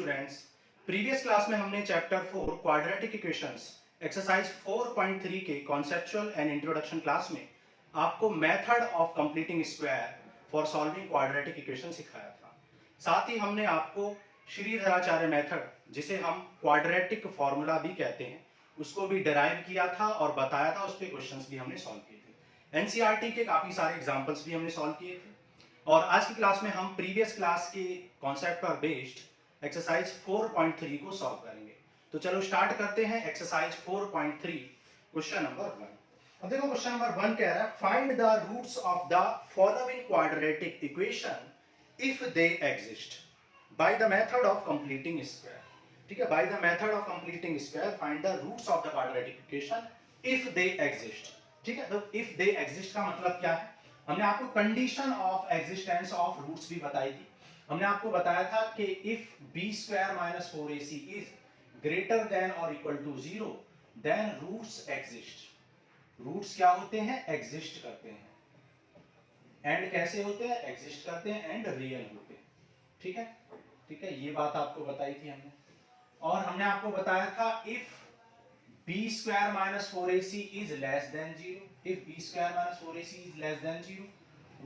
Students, previous class में हमने chapter 4 quadratic equations exercise 4.3 के कॉन्सेप्चुअल एंड इंट्रोडक्शन क्लास में आपको method of completing square for solving quadratic equation सिखाया था। साथ ही हमने आपको श्रीधराचार्य मेथड, जिसे हम क्वाड्रेटिक फॉर्मूला भी कहते हैं, उसको भी डिराइव किया था और बताया था। उस पे क्वेश्चंस भी हमने सॉल्व किए थे। एनसीईआरटी के काफी सारे एग्जांपल्स भी हमने सॉल्व किए थे। और आज की क्लास में हम प्रीवियस क्लास के कॉन्सेप्ट पर बेस्ड एक्सरसाइज 4.3 को सॉल्व करेंगे। तो चलो स्टार्ट करते हैं एक्सरसाइज 4.3 क्वेश्चन नंबर 1। अब देखो क्वेश्चन नंबर 1 कह रहा है find the roots of the following quadratic equation if they exist by the method of completing square. ठीक है, by the method of completing square find the roots of the quadratic equation if they exist. ठीक है, तो if they exist का मतलब क्या है? हमने आपको condition of existence of roots भी बताई थी। हमने आपको बताया था कि if B square minus 4ac is greater than और equal to 0 then roots exist. Roots क्या होते हैं? एग्जिस्ट करते हैं। एंड कैसे होते हैं? एग्जिस्ट करते हैं एंड रियल होते हैं। ठीक है, ठीक है, ये बात आपको बताई थी हमने। और हमने आपको बताया था if b square minus 4ac is less than 0, if b square minus 4ac is less than 0,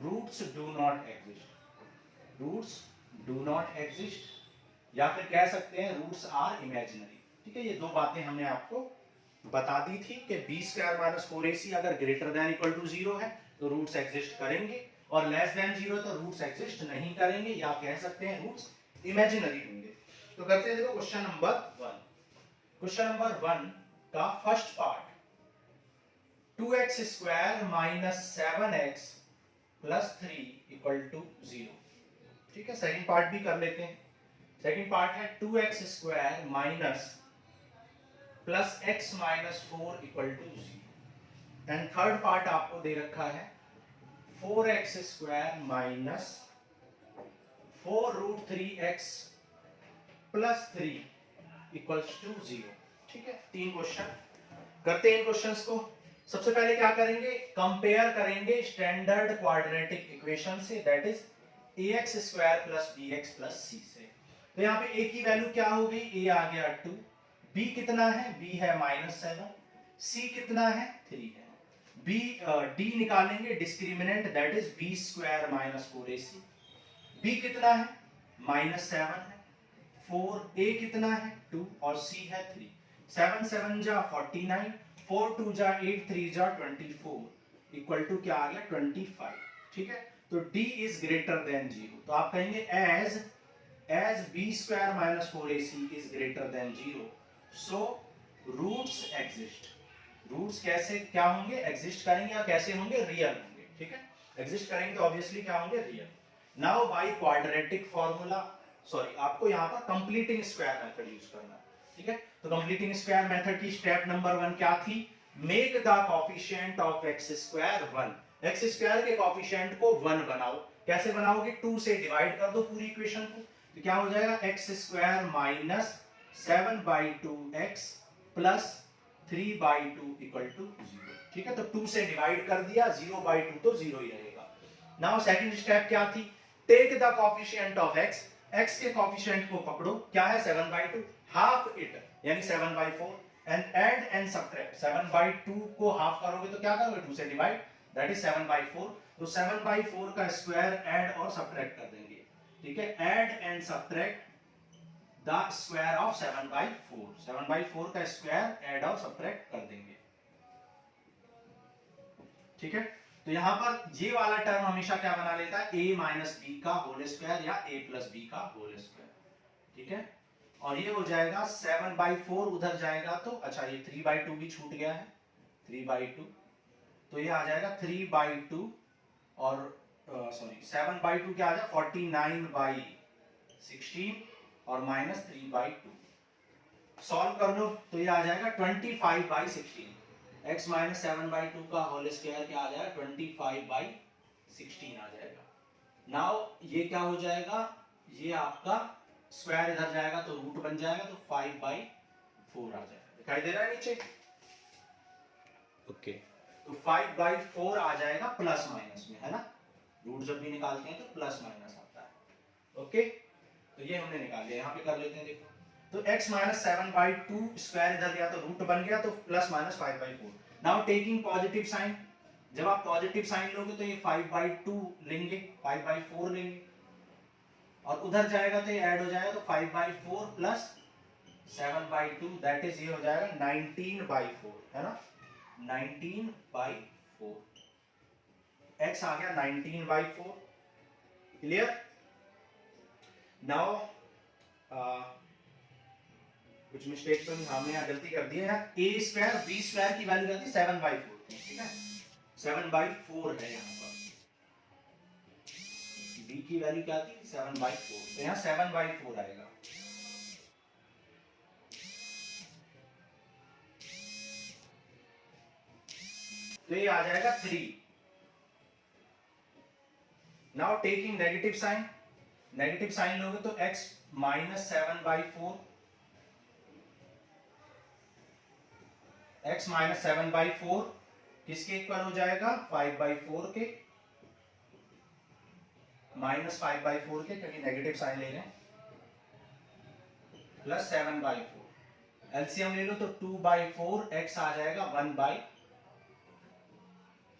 roots do not exist, roots do not exist, या फिर कह सकते हैं roots are imaginary। ठीक है, ये दो बातें हमने आपको बता दी थी कि b square minus 4ac अगर greater than equal to 0 है तो roots exist करेंगे, और less than 0 तो roots exist नहीं करेंगे, या कह सकते हैं roots imaginary होंगे। तो करते हैं, देखो क्वेश्चन नंबर 1। क्वेश्चन नंबर 1 का first part 2x square minus 7x plus 3 equal to 0। ठीक है, सेकंड पार्ट भी कर लेते हैं। सेकंड पार्ट है 2x square minus plus x minus 4 equal to 0। And third part आपको दे रखा है 4x square minus 4 root 3x plus 3 equals to 0। ठीक है, तीन क्वेश्चन करते हैं इन क्वेश्चंस को। सबसे पहले क्या करेंगे? कंपेयर करेंगे स्टैंडर्ड क्वाड्रेटिक इक्वेशन से, that is ax square plus bx plus c से। तो यहाँ पे a की वैल्यू क्या हो गई? a आ गया 2, b कितना है? b है -7, c कितना है? 3 है। d निकालेंगे discriminant, that is b square minus 4ac। b कितना है? -7 है, 4a कितना है? 2 और c है 3। 7 7 जा 49, 4 2 जा 8, 3 जा 24 इक्वल टू क्या आ गया? 25। ठीक है, तो d इज ग्रेटर देन 0। तो आप कहेंगे as b square minus 4ac is greater than 0 so roots exist. Roots कैसे क्या होंगे? एग्जिस्ट करेंगे, या कैसे होंगे? रियल होंगे। ठीक है, एग्जिस्ट करेंगे तो ऑब्वियसली क्या होंगे? Real. Now by quadratic formula, sorry, आपको यहाँ पर कंप्लीटिंग स्क्वायर मेथड यूज करना है। ठीक है, तो कंप्लीटिंग स्क्वायर मेथड की स्टेप नंबर 1 क्या थी? Make the coefficient of x square 1। x square के कोफिशिएंट को 1 बनाओ। कैसे बनाओगे? 2 से डिवाइड कर दो पूरी इक्वेशन को, तो क्या हो जाएगा? x square minus 7/2x plus 3/2 equal to 0। ठीक है, तो 2 से डिवाइड कर दिया, 0/2 तो 0 ही रहेगा। नाउ सेकंड स्टेप क्या थी? Take the coefficient of x, x के कोफिशिएंट को पकड़ो, क्या है? 7/2, हाफ इट यानी 7/4, एंड ऐड एंड सब्ट्रैक्ट। 7/2 को हाफ करोगे तो क्या करोगे? 2 से डिवाइड, दैट इज 7/4। तो 7/4 का स्क्वायर ऐड और सब्ट्रैक्ट कर देंगे। ठीक है, add and subtract the square of 7/4। 7/4 का स्क्वायर ऐड और सब्ट्रैक्ट कर देंगे। ठीक है, तो यहां पर ये वाला टर्म हमेशा क्या बना लेता है? a माइनस बी का होल स्क्वायर या a प्लस बी का होल स्क्वायर। ठीक है, और ये हो जाएगा 7/4, उधर जाएगा तो अच्छा, ये 3/2 भी छूट गया है, 3/2, तो ये आ जाएगा 3/2 और सॉरी 7/2 क्या आ जाएगा? 49/16 और माइनस 3/2। सॉल्व कर लो तो ये आ जाएगा 25/16। x माइनस 7/2 का होल स्क्वायर क्या आ जाएगा? 25/16 आ जाएगा। नाउ ये क्या हो जाएगा? ये आपका स्क्वायर इधर जाएगा तो रूट बन जाएगा, तो 5/4 आ जाएगा। दिखाई दे रहा है नीचे? ओके, तो 5/4 आ जाएगा प्लस माइनस में, है ना? रूट जब भी निकालते हैं तो प्लस माइनस आता है। ओके, तो ये हमने निकाल लिया, यहाँ पे कर लेते हैं देखो। तो x माइनस 7/2 स्क्वायर इधर गया तो रूट बन गया, तो plus minus 5/4। Now taking positive sign, जब आप पॉजिटिव साइन लोगे तो ये 5/2 लेंगे, 5/4 लेंगे, और उधर जाएगा तो ये ऐड हो जाएगा, तो 5/4 प्लस 7/2 दैट इज ये हो जाएगा 19/4, है ना, 19/4। x आ गया 19/4। क्लियर। नाउ कुछ मिस्टेक तो हमने यहाँ गलती कर दी है, a स्क्वायर b स्क्वायर की वैल्यू आती है 7/4, ठीक है, 7/4 है यहाँ पर, b की वैल्यू क्या थी 7/4, तो यहाँ 7/4 आएगा। तो ये आ जाएगा 3। Now taking negative sign, negative sign लोगे तो x माइनस 7/4, x माइनस 7/4 किसके इक्वल हो जाएगा 5/4 के, माइनस 5/4 के, क्योंकि नेगेटिव साइन ले रहे हैं, प्लस 7/4। एलसीएम ले लो तो 2/4, x आ जाएगा 1/,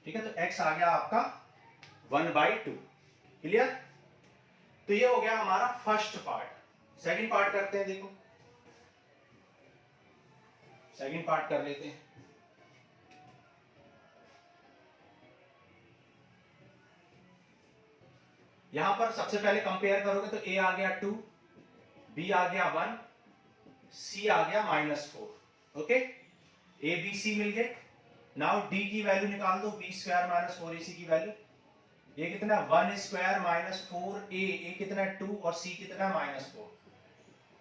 ठीक है, तो x आ गया आपका 1/2। क्लियर। तो ये हो गया हमारा फर्स्ट पार्ट। सेकंड पार्ट करते हैं, देखो सेकंड पार्ट कर लेते हैं। यहां पर सबसे पहले कंपेयर करोगे तो a आ गया 2, b आ गया 1, c आ गया -4। ओके, a b c मिल गए। नाउ d की वैल्यू निकाल दो, b स्क्वायर माइनस 4ac की वैल्यू, ये कितना 1 स्क्वायर माइनस 4a, a कितना 2 और c कितना -4,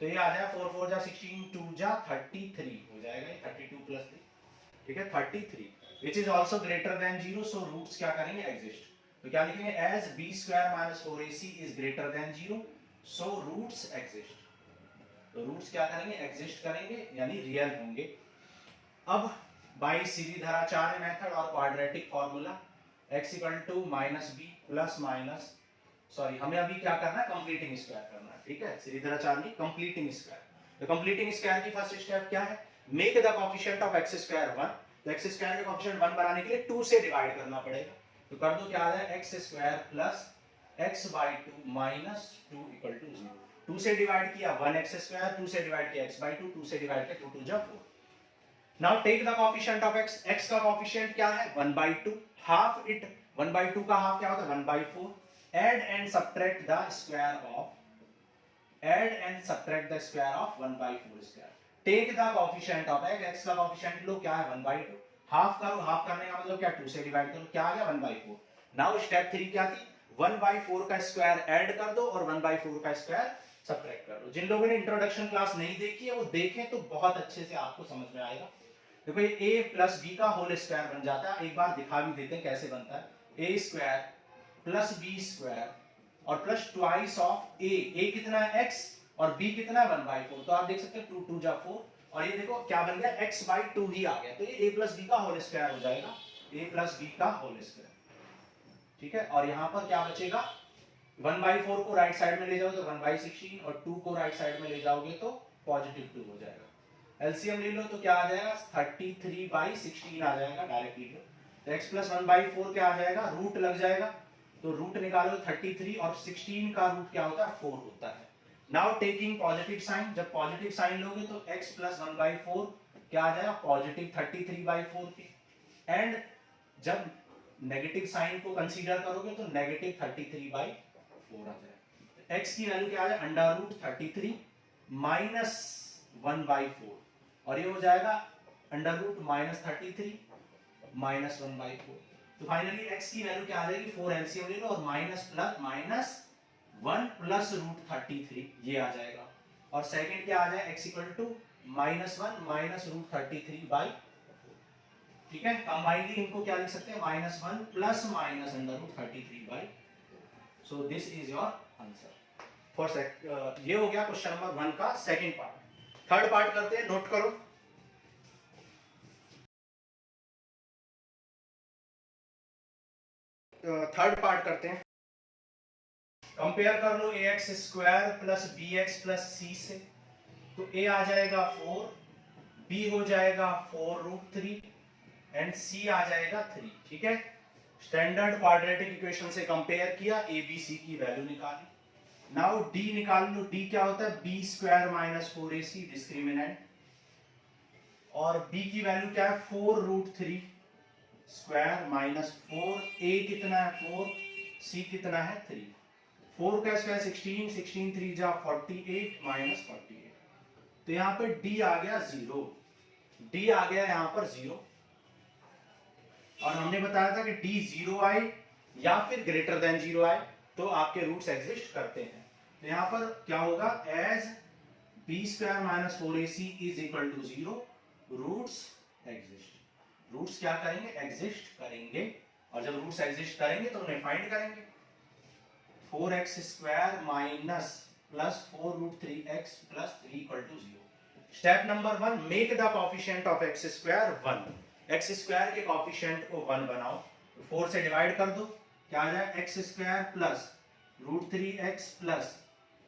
तो ये आ जाएगा 4 4 जा 16, 2 जा 33 हो जाएगा, ये 32 प्लस 3, ठीक है 33, which is also greater than 0, so roots क्या करेंगे एग्जिस्ट। तो क्या लिखेंगे, as b square minus 4ac is greater than 0, so roots exist. तो रूट्स क्या करेंगे एग्जिस्ट करेंगे, यानी रियल होंगे। अब बाई सीरीधराचार्य मेथड और quadratic formula, x equal to minus b plus minus, sorry हमें अभी क्या करना है कंप्लीटिंग स्क्वायर करना है, ठीक है, सीरीधराचार्य में कंप्लीटिंग स्क्वायर। तो कंप्लीटिंग स्क्वायर की फर्स्ट स्टेप क्या है, make the coefficient of x square 1। तो x स्क्वायर का कोएफिशिएंट 1 बनाने के लिए 2 से डिवाइड करना पड़ेगा, तो कर दो, क्या आ जाए x square plus x/2 minus 2 equal to 0। 2 से डिवाइड किया 1x स्क्वायर, 2 से डिवाइड किया x/2, 2 से डिवाइड किया 2 2 जा 4। Now take the coefficient of x, x का कोएफिशिएंट क्या है 1/2, हाफ इट, 1/2 का हाफ क्या होता है 1/4। add and subtract the square of, add and subtract the square of 1/4 square। take the coefficient of x, x का कोएफिशिएंट लो क्या है 1/2, हाफ करो, हाफ करने का मतलब क्या 2 से डिवाइड करो, क्या आ गया 1/4। नाउ स्टेप 3 क्या थी, 1/4 का स्क्वायर ऐड कर दो और 1/4 का स्क्वायर सब्ट्रैक्ट कर दो। जिन लोगों ने इंट्रोडक्शन क्लास नहीं देखी है वो देखें तो बहुत अच्छे से आपको समझ में आएगा। देखो ये a प्लस b का होल स्क्वायर बन जाता है, एक बार दिखा भी देते हैं कैसे बनता है, a square plus b square और प्लस ट्वाइस ऑफ a कितना है x और b कितना है 1/4, तो आप देख सकते हैं 2 2 जा 4, और ये देखो क्या बन गया x/2 ही आ गया, तो ये a प्लस b का होल स्क्वायर हो जाएगा, a प्लस b का होल स्क्वायर, ठीक है। और यहाँ पर क्या बचेगा, 1/4 को राइट साइड में ले जाओगे तो 1/16 और 2 को राइट साइड में ले जाओगे तो पॉजिटिव 2 हो जाएगा। एलसीएम ले लो तो क्या आ जाएगा 33/16 आ जाएगा, डायरेक्ट ले लो, तो x प्लस 1/4 क्या आ जाएगा, रूट लग जाएगा, तो रूट निकालो 33 और 16 का रूट क्या होता है 4 होता है। नाउ टेकिंग पॉजिटिव साइन, जब पॉजिटिव साइन लोगे तो x प्लस 1/4 क्या आ जाएगा पॉजिटिव 33/4 के, एंड जब नेगेटिव साइन को कंसीडर करोगे तो नेगेटिव 33/4 आ जाएगा। x की वैल्यू क्या आ जाएगा √33 माइनस 1/4, और ये हो जाएगा √-33 माइनस 1/4। तो फाइनली x की वैल्यू क्या आ जाएगी, 4 एलसीएम ले लो और माइनस प्लस माइनस 1 प्लस √33 ये आ जाएगा, और सेकंड क्या आ जाएगा x इक्वल टू -1 माइनस √33/, ठीक है, कंबाइनली इनको क्या लिख सकते हैं -1 plus minus √33/, so this is your answer for ये हो गया क्वेश्चन नंबर 1 का सेकंड पार्ट। थर्ड पार्ट करते हैं, नोट करो। थर्ड पार्ट करते हैं। कंपेयर कर लो a x square plus b x plus c से, तो ए आ जाएगा 4, बी हो जाएगा 4√3 एंड सी आ जाएगा 3। ठीक है, स्टैंडर्ड क्वाड्रेटिक इक्वेशन से कंपेयर किया, ए बी सी की वैल्यू निकाली। नाउ डी निकाल लो, डी क्या होता है, b square minus 4ac discriminant, और बी की वैल्यू क्या है 4√3 स्क्वायर माइनस 4, ए कितना है 4, सी कितना है 3, 4 का स्क्वायर 16, 16 3 जा 48 माइनस 48, तो यहाँ पे डी आ गया 0, डी आ गया यहाँ पर 0। और हमने बताया था कि डी 0 आए या फिर ग्रेटर देन 0 आए तो आपके रूट्स एग्जिस्ट करते हैं। तो यहाँ पर क्या होगा, as b square minus 4ac is equal to 0, roots exist. Roots क्या करेंगे, एग्जिस्ट करेंगे, और जब रूट्स एग्जिस्ट करेंगे तो उन्हें फाइंड करेंगे। 4x square minus plus 4√3x plus 3 equal to 0। Step number 1, make the coefficient of x square 1। X square के कोएफिशिएंट को 1 बनाओ, तो 4 से डिवाइड कर दो, क्या आ जाए x square plus √3x plus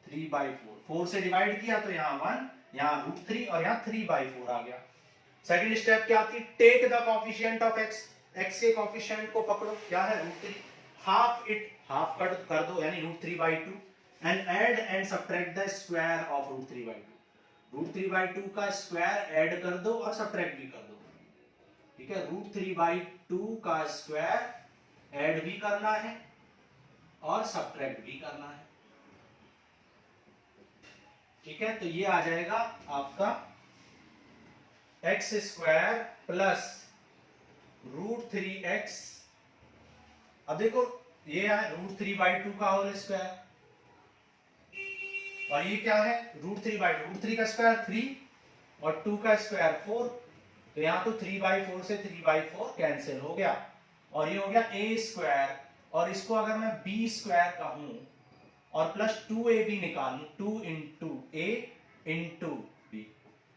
3/4। 4 से डिवाइड किया तो यहाँ 1, यहाँ √3 और यहाँ 3/4 आ गया। सेकंड स्टेप क्या आती है, take the coefficient of x, x के कोएफिशिएंट को पकड़ो, क्या है √3, हाफ इट, हाफ कर दो यानी √3/2 and add and subtract the square of √3/2। √3/2 का स्क्वायर ऐड कर दो और सब्ट्रैक्ट भी कर दो। ठीक है, √3/2 का स्क्वायर ऐड भी करना है और सब्ट्रैक्ट भी करना है। ठीक है, तो ये आ जाएगा आपका एक्स स्क्वायर प्लस √3x। अब देखो ये है √3/2 का होल स्क्वायर, और ये क्या है √3/2, √3 का स्क्वायर 3 और 2 का स्क्वायर 4, तो यहाँ तो 3/4 से 3/4 कैंसिल हो गया, और ये हो गया a स्क्वायर, और इसको अगर मैं b स्क्वायर कहूं और प्लस 2ab निकालूं, 2 इंटू a इंटू b,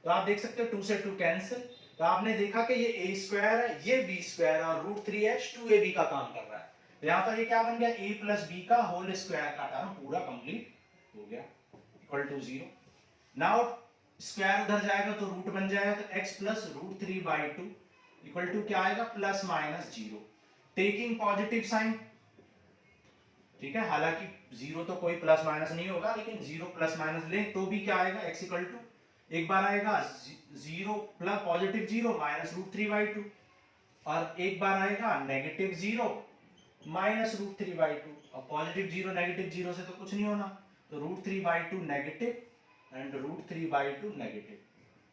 तो आप देख सकते हो 2 से 2 कैंसिल, तो आपने देखा कि ये a स्क्वायर है, ये b स्क्वायर है, और √3h 2ab का काम कर रहा है। तो यहाँ पर ये क्या बन गया, a प्लस b का होल स्क्वायर का टर्म पूरा कंप्लीट हो गया, इक्वल टू 0। नाउ स्क्वायर उधर जाएगा तो रूट बन जाएगा, तो x प्लस √3/2 इक्वल टू क्या आएगा, plus minus 0, taking positive sign. ठीक है, हालांकि 0 तो कोई प्लस माइनस नहीं होगा, लेकिन 0 प्लस माइनस ले तो भी क्या आएगा, x इक्वल टू एक बार आएगा 0 प्लस पॉजिटिव 0 माइनस √3/2, और एक बार आएगा नेगेटिव 0 माइनस √3/2। अब पॉजिटिव 0 नेगेटिव 0 से तो कुछ नहीं होना, तो √3/2 नेगेटिव एंड √3/2 नेगेटिव,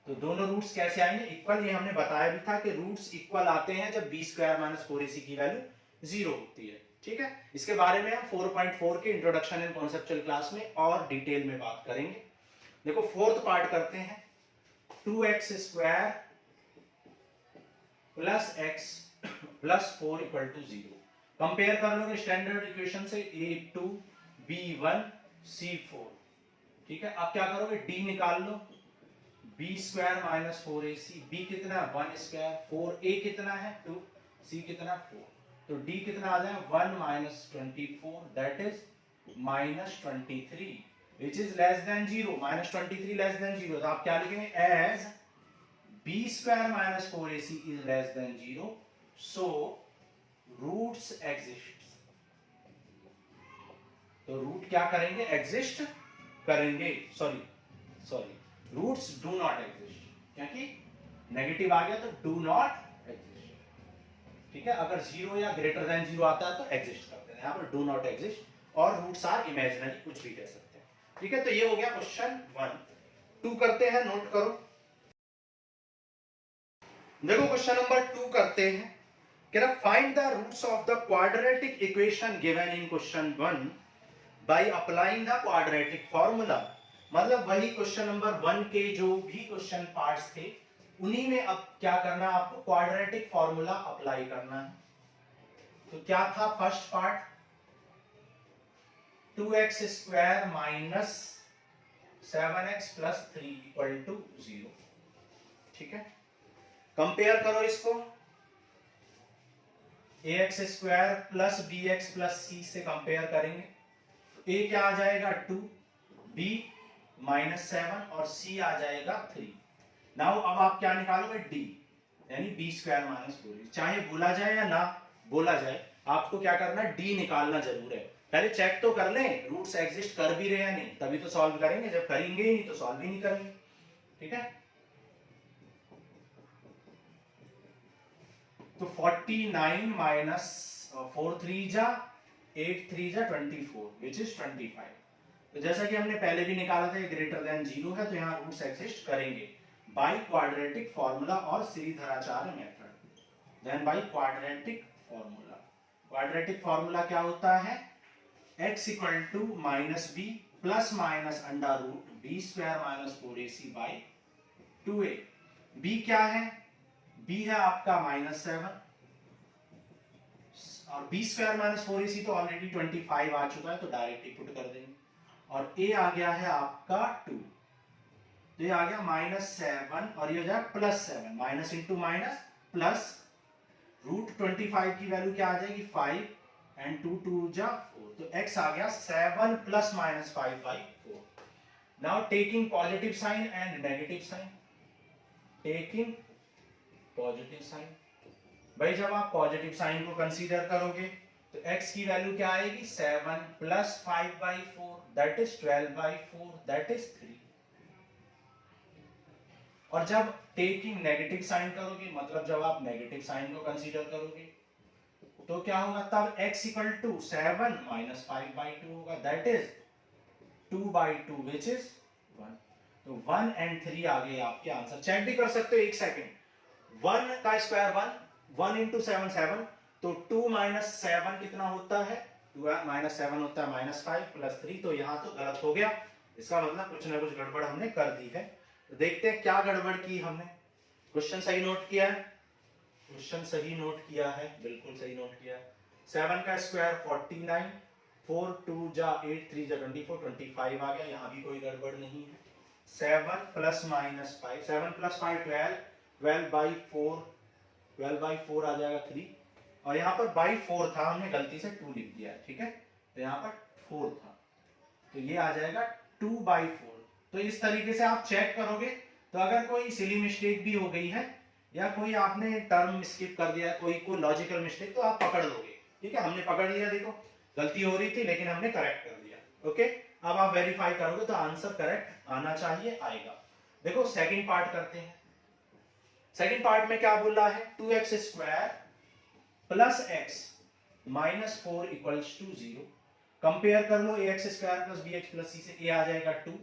तो दोनों रूट्स कैसे आएंगे, इक्वल। ये हमने बताया भी था कि रूट्स इक्वल आते हैं जब b स्क्वायर माइनस 4ac की वैल्यू 0 होती है। ठीक है, इसके बारे में हम 4.4 के इंट्रोडक्शन एंड कॉन्सेप्चुअल क्लास में और डिटेल में बात करेंगे। देखो फोर्थ पार्ट करते हैं, 2x square plus x plus 4 equal to 0। Compare कर लोगे स्टैंडर्ड इक्वेशन से, a2 b1 c4। ठीक है, अब क्या करोगे, d निकाल लो, b square minus 4ac, b कितना है 1 स्क्वायर, 4a कितना है 2, c कितना 4, तो d कितना आ जाए 1 minus 24, that is minus 23, which is less than 0, minus 23 less than 0, तो आप क्या लिखेंगे, as b square minus 4ac is less than 0, so roots exist. तो रूट क्या करेंगे, एग्जिस्ट करेंगे, sorry roots do not exist, क्योंकि नेगेटिव आ गया तो डू नॉट एग्जिस्ट। ठीक है, अगर 0 या ग्रेटर देन 0 आता है तो एग्जिस्ट करते हैं, यहाँ पर डू नॉट एग्जिस्ट, और रूट्स आर इमेजिनरी, कुछ भी कह सकते हैं। ठीक है, तो ये हो गया क्वेश्चन 1। 2 करते हैं, नोट करो। देखो क्वेश्चन नंबर 2 करते हैं, कह रहा find the roots of the quadratic equation given in question 1 by applying the quadratic formula. मतलब वही क्वेश्चन नंबर 1 के जो भी क्वेश्चन पार्ट्स थे उन्हीं में अब क्या करना है, आपको क्वाड्रेटिक फॉर्मूला अप्लाई करना है। तो क्या था first part, 2x square minus 7x plus 3 equal to 0। ठीक है, कंपेयर करो इसको, ax square plus bx plus c से कंपेयर करेंगे, ए क्या आ जाएगा 2, बी -7 और सी आ जाएगा 3। नाउ अब आप क्या निकालोगे, डी, यानी बी स्क्वायर माइनस 4। चाहे बोला जाए या ना बोला जाए, आपको क्या करना है, डी निकालना जरूर है। पहले चेक तो कर लें रूट्स एग्जिस्ट कर भी रहे हैं या नहीं, तभी तो सॉल्व करेंगे। जब करेंगे ही नहीं तो सॉल्व ही नहीं करेंगे। ठीक है, तो 49 माइनस 4 3 जा 8 3 जा 24 विच इज 25। तो जैसा कि हमने पहले भी निकाला था, ग्रेटर देन 0 है तो यहाँ रूट्स एग्जिस्ट करेंगे बाय क्वाड्रेटिक फॉर्मूला और Sridharacharya method. Then by quadratic formula, quadratic formula क्या होता है, x equal to minus b plus minus under root b square minus 4ac by 2a। b क्या है, b है आपका -7 और बी स्क्वायर माइनस 4ac तो ऑलरेडी 25 आ चुका है तो डायरेक्ट ही पुट कर देंगे। और a आ गया है आपका 2, तो ये आ गया -7 और ये हो जाएगा +7, minus into minus plus, root 25 की वैल्यू क्या आ जाएगी 5 एंड 2 2 जा 4, तो x आ गया 7 plus minus 5/4। Now taking positive sign and negative sign, taking positive sign, भाई जब आप पॉजिटिव साइन को कंसीडर करोगे तो x की वैल्यू क्या आएगी 7 plus 5/4 that is 12/4 that is 3। और जब टेकिंग नेगेटिव साइन करोगे, मतलब जब आप नेगेटिव साइन को कंसीडर करोगे तो क्या होगा, तब x इक्वल टू 7 माइनस 5/2 होगा दैट इज 2/2 विच इज 1। तो 1 एंड 3 आ गए आपके आंसर। चेक भी कर सकते हो, एक सेकंड, 1 का स्क्वायर 1 इंटू 7 7, तो 2 माइनस 7 कितना होता है, 2 माइनस 7 होता है -5 प्लस 3, तो यहाँ तो गलत हो गया, इसका मतलब कुछ ना कुछ गड़बड़ हमने कर दी है। तो देखते हैं क्या गड़बड़ की हमने। क्वेश्चन सही नोट किया है, क्वेश्चन सही नोट किया है, बिल्कुल सही नोट किया है। 7 का स्क्वायर 49, 4 2 जा 8 3 जा 24, 25 आ गया, यहाँ भी कोई गड़बड़ नहीं है। 7 प्लस माइनस 5, 7 प्लस 5 12, 12/4, 12/4 आ जाएगा 3, और यहाँ पर बाई 4 था, हमने गलती से 2 लिख दिया, ठीक है, तो यहाँ पर 4 था, तो ये आ जाएगा 2/4। तो इस तरीके से आप चेक करोगे, तो अगर कोई सिली मिस्टेक भी हो गई है या कोई आपने टर्म स्किप कर दिया, कोई लॉजिकल मिस्टेक, तो आप पकड़ लोगे। ठीक है, हमने पकड़ लिया, देखो गलती हो रही थी लेकिन हमने करेक्ट कर दिया। ओके, अब आप वेरीफाई करोगे तो आंसर करेक्ट आना चाहिए, आएगा। देखो सेकंड पार्ट करते हैं। सेकंड पार्ट में क्या बोल रहा है, 2x square plus x minus 4 equals to 0। Compare कर लो, ax square plus bx plus c से, a आ जाएगा 2,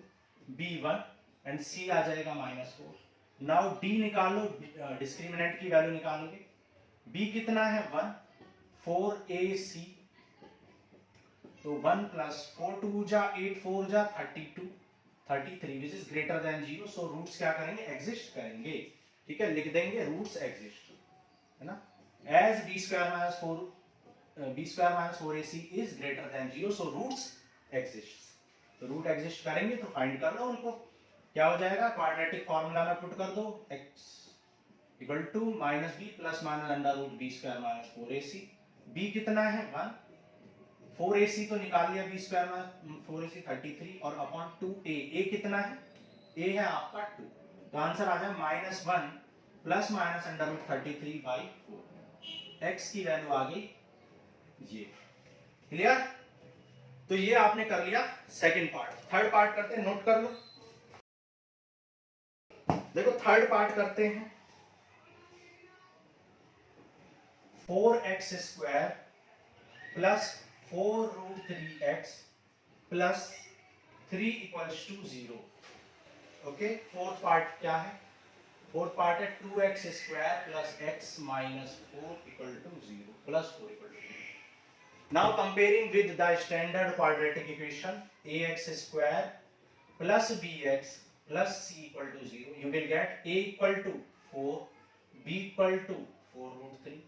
b 1 एंड c आ जाएगा -4। नाउ d निकालो, डिस्क्रिमिनेंट की वैल्यू निकालोगे, b कितना है 1, 4ac, तो 1 प्लस 4 2 जा 8 4 जा 32, 33 which is greater than 0, so roots क्या करेंगे, एग्जिस्ट करेंगे। ठीक है, लिख देंगे रूट्स एग्जिस्ट, है ना, as b square minus 4ac is greater than 0, so roots exist. तो रूट एग्जिस्ट करेंगे तो फाइंड कर लो उनको, क्या हो जाएगा, क्वाड्रेटिक फॉर्मूला में पुट कर दो, x equal to minus b plus minus under root b square minus 4ac। b कितना है 1, 4ac तो निकाल लिया, बी स्क्वायर माइनस 4ac 33 और अपॉन 2a, a कितना है, a है आपका 2, तो आंसर आ जाए -1 plus minus under root 33/4। x की वैल्यू आ गई ये, क्लियर। तो ये आपने कर लिया सेकंड पार्ट। थर्ड पार्ट करते हैं, नोट कर लो, देखो थर्ड पार्ट करते हैं। 4x square plus 4√3x plus 3 equals to 0। Okay, fourth part क्या है, फोर्थ पार्ट है 2x square plus x minus 4 equal to 0 plus 4 equal to 0। Now comparing with the standard quadratic equation ax square plus bx plus c equal to 0, you will get a equal to 4, b equal to 4√3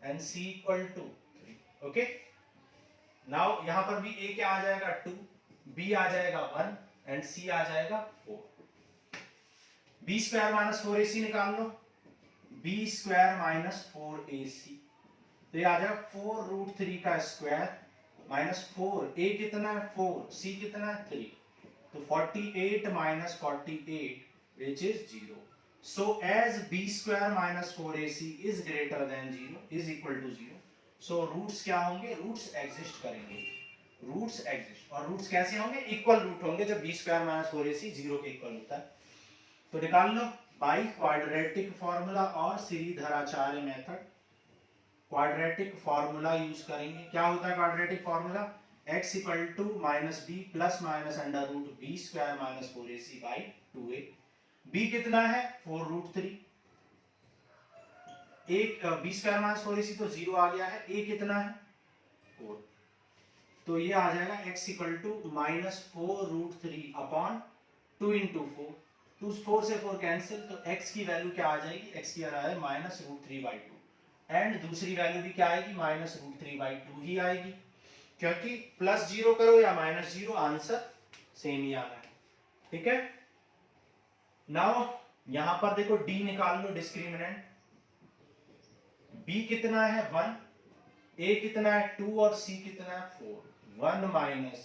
and c equal to 3. Okay? Now यहाँ पर भी a क्या आ जाएगा 2, b आ जाएगा 1 and c आ जाएगा 4. b स्क्वायर माइनस 4ac निकाल लो, b स्क्वायर माइनस 4ac, तो ये आ जाएगा 4√3 का स्क्वायर -4, a कितना है 4, c कितना है 3, तो 48 - 48 which is 0. So as b square minus 4ac is greater than 0 is equal to 0. So roots क्या होंगे, रूट्स एग्जिस्ट करेंगे, रूट्स एग्जिस्ट, और रूट्स कैसे होंगे, इक्वल रूट होंगे जब b स्क्वायर माइनस 4ac 0 के इक्वल होता है। तो निकाल लो बाई क्वाड्रेटिक फॉर्मूला और Sridharacharya method. Quadratic formula use करेंगे, क्या होता है quadratic formula, x equal to minus b plus minus under root b square minus 4ac by 2a। b कितना है 4√3, एक बी स्क्वायर माइनस 4ac तो 0 आ गया है, a कितना है 4, तो ये आ जाएगा x equal to -4√3 upon 2 into 4, 4 से 4 कैंसिल, तो x की वैल्यू क्या आ जाएगी, x की आ रहा है -√3/2, एंड दूसरी वैल्यू भी क्या आएगी -√3/2 ही आएगी, क्योंकि +0 करो या -0 आंसर सेम ही आना है। ठीक है, नाउ यहां पर देखो d निकाल लो डिस्क्रिमिनेंट, b कितना है 1, a कितना है 2 और c कितना है 4, 1 माइनस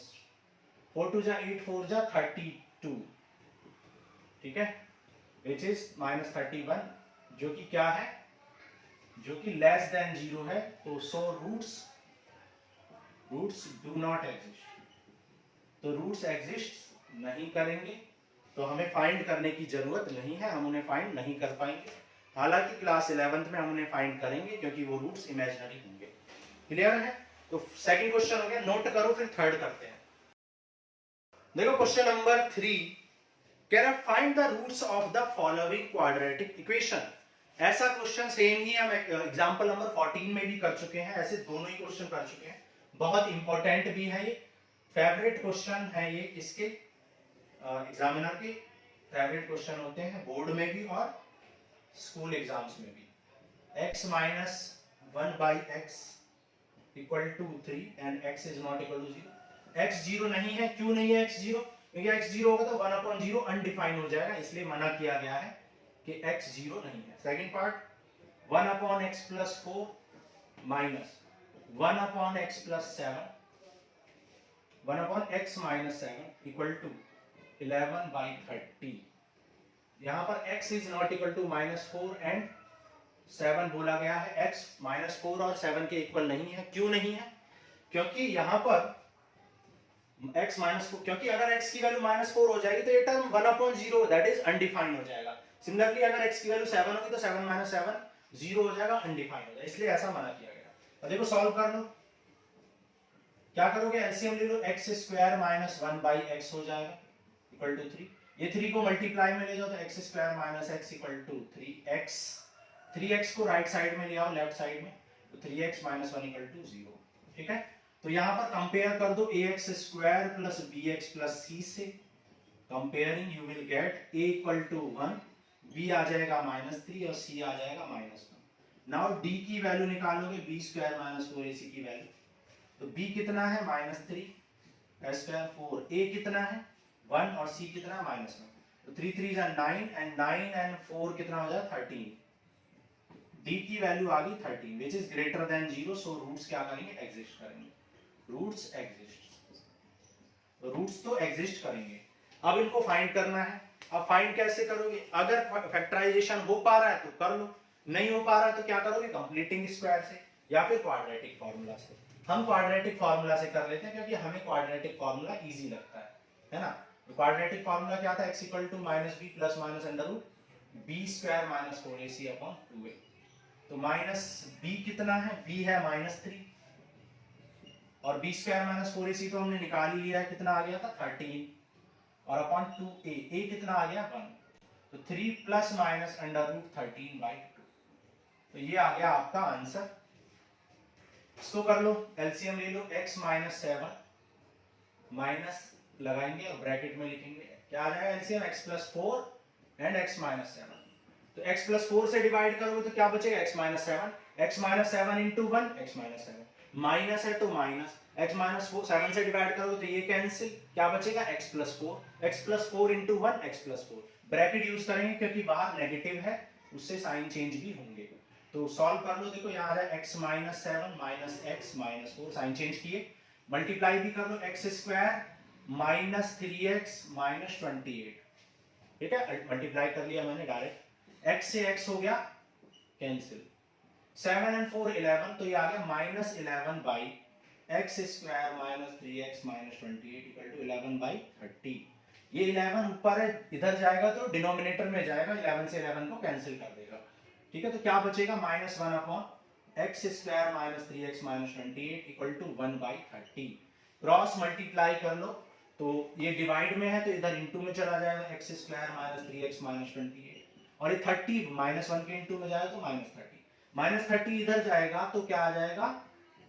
4 2 जा 8 4 जा 32, ठीक है, विच इज -31, जो कि क्या है, जो कि लेस देन 0 है, तो so roots do not exist, तो रूट्स एग्जिस्ट नहीं करेंगे, तो हमें फाइंड करने की जरूरत नहीं है, हम उन्हें फाइंड नहीं कर पाएंगे, हालांकि क्लास 11th में हम उन्हें फाइंड करेंगे क्योंकि वो रूट्स इमेजिनरी होंगे। क्लियर है, तो सेकंड क्वेश्चन हो गया, नोट करो, फिर थर्ड करते हैं। देखो क्वेश्चन नंबर 3 कह रहा है find the roots of the following quadratic equation. ऐसा क्वेश्चन सेम ही हम एग्जांपल नंबर 14 में भी कर चुके हैं, ऐसे दोनों ही क्वेश्चन कर चुके हैं, बहुत इंपॉर्टेंट भी है, ये फेवरेट क्वेश्चन है, ये इसके एग्जामिनर के फेवरेट क्वेश्चन होते हैं, बोर्ड में भी और स्कूल एग्जाम्स में भी। x minus 1/x equal to 3 and x is not equal to 0। x 0 नहीं है, क्यों नहीं है x 0, क्योंकि x 0 होगा तो 1/0 अनडिफाइंड हो जाएगा, इसलिए मना किया गया है कि x 0 नहीं है। Second part 1/x plus 4 minus 1/x plus 7, 1/x minus 7 equal to 11/30। यहाँ पर x is not equal to -4 and 7 बोला गया है, x -4 और 7 के इक्वल नहीं है, क्यों नहीं है, क्योंकि यहाँ पर x -4, क्योंकि अगर x की वैल्यू -4 हो जाएगी तो ये टर्म 1/0 दैट इज अनडिफाइंड हो जाएगा। सिमिलरली अगर x की वैल्यू 7 होगी तो 7 - 7 0 हो जाएगा, अनडिफाइंड हो जाएगा, इसलिए ऐसा मना किया गया। तो देखो सॉल्व कर लो, क्या करोगे, एलसीएम ले लो, x² - 1/x हो जाएगा इक्वल टू 3, ये 3 को मल्टीप्लाई में ले जाओ तो x² - x equal to 3x, 3x को राइट साइड में ले आओ लेफ्ट साइड में, तो 3x - 1 इक्वल टू 0। ठीक है, तो यहाँ पर कंपेयर कर दो ax² plus bx plus c से, comparing you will get a equal to 1, b आ जाएगा -3 और c आ जाएगा -1। नाउ d की वैल्यू निकालोगे b² - 4ac की वैल्यू, तो b कितना है -3, s² 4, a कितना है 1 और c कितना है -1, तो 3 3 जा 9 एंड 9 एंड 4 कितना हो जाए 13, d की वैल्यू आ गई 13 which is greater than 0, so roots क्या करेंगे, एग्जिस्ट करेंगे, रूट्स एग्जिस्ट, रूट्स तो एग्जिस्ट करेंगे। अब इनको फाइंड करना है, अब फाइंड कैसे करोगे, अगर फैक्टराइजेशन हो पा रहा है तो कर लो, नहीं हो पा रहा है तो क्या करोगे, कंप्लीटिंग स्क्वायर से या फिर क्वाड्रेटिक फार्मूला से। हम क्वाड्रेटिक फार्मूला से कर लेते हैं क्योंकि हमें क्वाड्रेटिक फार्मूला इजी लगता है ना। तो क्वाड्रेटिक फार्मूला क्या था, x equal to -b plus minus under root b² - 4ac upon 2a, तो -b कितना है, b है -3 और b² - 4ac तो हमने निकाल ही लिया है, कितना आ गया था 13 और अपॉन 2a, a कितना आ गया 1, तो 3 प्लस माइनस अंडर रूट 13/2, तो ये आ गया आपका आंसर। इसको कर लो, एलसीएम ले लो, x - 7 माइनस लगाएंगे और ब्रैकेट में लिखेंगे, क्या आ जाएगा एलसीएम, x + 4 एंड x - 7, तो x + 4 से डिवाइड करोगे तो क्या बचेगा, x - 7, x - 7 into 1 x - 7, minus है तो माइनस, x - 7 से डिवाइड करोगे तो ये कैंसिल, क्या बचेगा x + 4, x + 4 into 1 x + 4, bracket use करेंगे क्योंकि बाहर नेगेटिव है, उससे साइन चेंज भी होंगे। तो सॉल्व कर लो, देखो यहाँ आ रहा है x - 7 - x - 4, साइन चेंज किए, मल्टीप्लाई भी कर लो, x square minus 3x minus 28, ठीक है, मल्टीप्लाई कर लिया मैंने डायरेक्ट, x से x हो गया कैंसिल, 7 and 4 11, तो ये आ गया minus 11 by x square minus 3x minus 28 equal to 11 by 30। ये 11 ऊपर है, इधर जाएगा तो डिनोमिनेटर में जाएगा, 11 से 11 को कैंसिल कर देगा, ठीक है। तो क्या बचेगा, minus 1 upon x square minus 3x minus 28 equal to 1 by 30। Cross multiply कर लो, तो ये डिवाइड में है तो इधर इंटू में चला जाएगा, x square minus 3x minus 28, और ये 30 माइनस 1 के इंटू में जाएगा तो माइनस 30, माइनस 30 इधर जाएगा तो क्या आ जाएगा,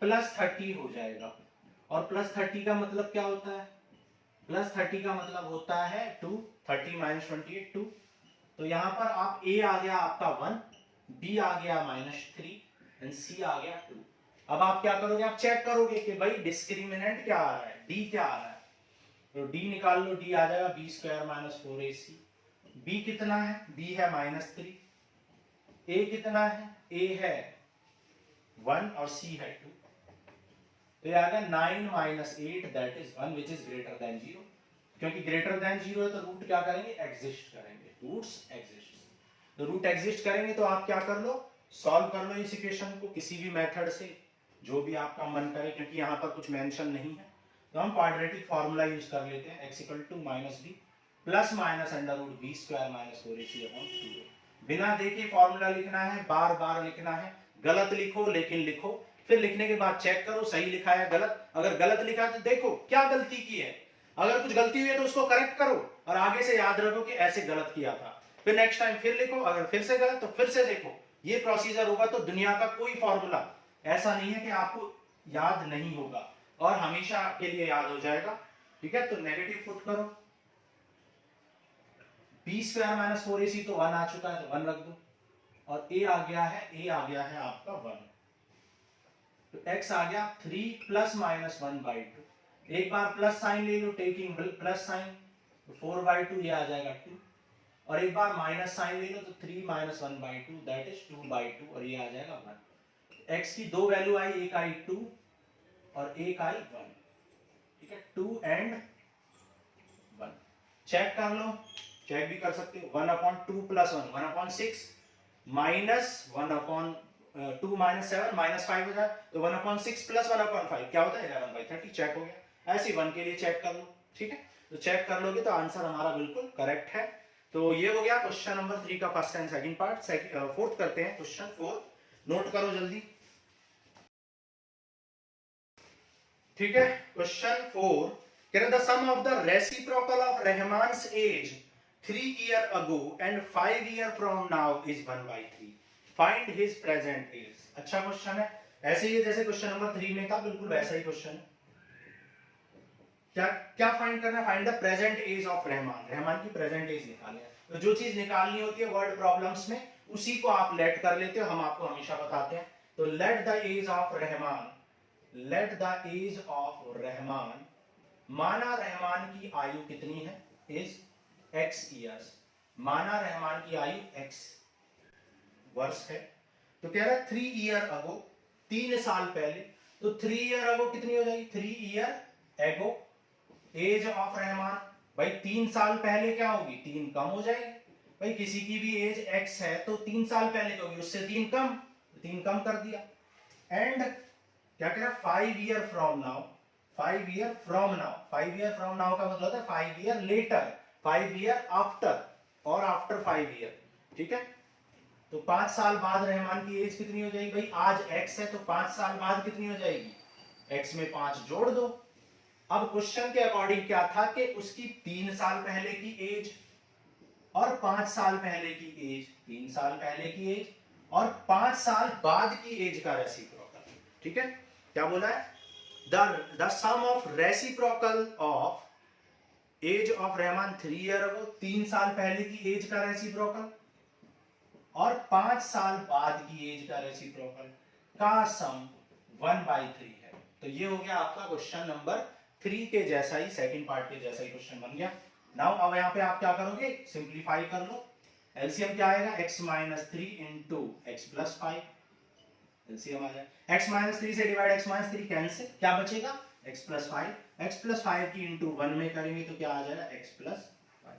प्लस 30 हो जाएगा। और प्लस 30 का मतलब क्या होता है, प्लस 30 का मतलब होता है 2, 30 माइनस 28 2। तो यहां पर आप a आ गया आपका 1, b आ गया माइनस 3 एंड c आ गया 2। अब आप क्या करोगे, आप चेक करोगे कि भाई डिस्क्रिमिनेंट क्या आ रहा है, d क्या आ रहा है, तो d निकाल लो, d आ जाएगा b square minus 4ac। b कितना है, b है माइनस 3, a कितना है, a है 1 और c है 2, तो ये आ गया 9 minus 8 that is 1 which is greater than 0। क्योंकि ग्रेटर देन 0 है तो रूट क्या करेंगे, एग्जिस्ट करेंगे, रूट्स एग्जिस्ट। तो रूट एग्जिस्ट करेंगे तो आप क्या कर लो, सॉल्व कर लो इस इक्वेशन को किसी भी मेथड से, जो भी आपका मन करे, क्योंकि यहाँ पर कुछ मेंशन नहीं है तो हम क्वाड्रेटिक फार्मूला यूज कर लेते हैं, x equal to minus b plus minus under root b square minus 4ac upon 2। बिना देखे फार्मूला लिखना है, बार बार लिखना है, गलत लिखो लेकिन लिखो, फिर लिखने के बाद चेक करो सही लिखा है गलत, अगर गलत लिखा तो देखो क्या गलती की है, अगर कुछ गलती हुई है तो उसको करेक्ट करो और आगे से याद रखो कि ऐसे गलत किया था, फिर नेक्स्ट टाइम फिर लिखो, अगर फिर से गलत तो फिर से देखो, ये प्रोसीजर होगा। तो दुनिया का कोई फॉर्मूला ऐसा नहीं है कि आपको याद नहीं होगा और हमेशा के लिए याद हो जाएगा, ठीक है। तो नेगेटिव पुट करो, बी स्क्वायर माइनस 4ac तो 1 आ चुका है तो 1 रख दो, और a आ गया है आपका 1, तो x आ गया 3 प्लस माइनस 1 बाई 2, एक बार प्लस साइन ले लो, टेकिंग प्लस साइन, तो 4 बाई 2 ये आ जाएगा 2, और एक बार माइनस साइन ले लो तो 3 minus 1 by 2 that is 2 by 2, और ये आ जाएगा 1। x की दो वैल्यू आई, एक आई 2 और एक आई 1, ठीक है, 2 एंड 1। चेक कर लो, चेक भी कर सकते हो, 1 upon 2 plus 1 1 upon 6 minus 1 upon 2 minus 7 minus 5 हो जाए, तो 1 अपॉन 6 प्लस 1 अपॉन 5 क्या होता है, 11 बाई 30। चेक हो गया, ऐसे 1 के लिए चेक कर लो, ठीक है। तो चेक कर लोगे तो आंसर हमारा बिल्कुल करेक्ट है। तो ये हो गया क्वेश्चन नंबर 3 का first and second part. Fourth करते हैं, क्वेश्चन 4 नोट करो जल्दी, ठीक है। क्वेश्चन 4 कह रहा, the sum of the reciprocal of Rahman's age 3 years ago and 5 years from now is 1/3, find his present age। अच्छा क्वेश्चन है, ऐसे ही जैसे क्वेश्चन नंबर 3 में था, बिल्कुल वैसा ही क्वेश्चन है। क्या क्या फाइंड करना है, find the present age of Rahman, Rahman की प्रेजेंट एज निकालनी है। तो जो चीज निकालनी होती है वर्ड प्रॉब्लम्स में, उसी को आप लेट कर लेते हो, हम आपको हमेशा बताते हैं। तो let the age of Rahman, let the age of Rahman, माना रहमान की आयु कितनी है, इज x years, माना रहमान की आयु x वर्ष है। तो कह रहा है 3 year ago, 3 साल पहले, तो 3 year ago कितनी हो जाएगी, 3 year ago age of Rahman, भाई 3 साल पहले क्या होगी, 3 कम हो जाएगी, भाई किसी की भी एज x है तो 3 साल पहले होगी, उससे 3 कम, 3 कम कर दिया। एंड क्या कह रहा है, 5 year from now, 5 year from now, 5 year from now का मतलब होता है 5 year later, 5 year after और आफ्टर 5 year, ठीक है। तो 5 साल बाद रहमान की एज कितनी हो जाएगी, भाई आज x है तो 5 साल बाद कितनी हो जाएगी, x में 5 जोड़ दो। अब क्वेश्चन के अकॉर्डिंग क्या था कि उसकी 3 साल पहले की एज और 5 साल पहले की एज, 3 साल पहले की एज और 5 साल बाद की एज का रेसिप्रोकल, ठीक है। क्या बोला है, the sum of reciprocal of age of Rahman 3 year ago, 3 साल पहले की एज का रेसिप्रोकल और 5 साल बाद की एज का रेसिप्रोकल का सम 1/3 है। तो ये हो गया आपका क्वेश्चन नंबर 3 के जैसा ही, सेकंड पार्ट के जैसा ही क्वेश्चन बन गया। नाउ अब यहाँ पे आप क्या करोगे, सिंप्लीफाई कर लो, एलसीएम क्या आएगा, x minus 3 into x plus 5, LCM आ जाएगा, x माइनस 3 से डिवाइड x माइनस 3 कैंसिल, क्या बचेगा x प्लस 5 की इंटू 1 में करेंगे तो क्या आ जाएगा x प्लस 5,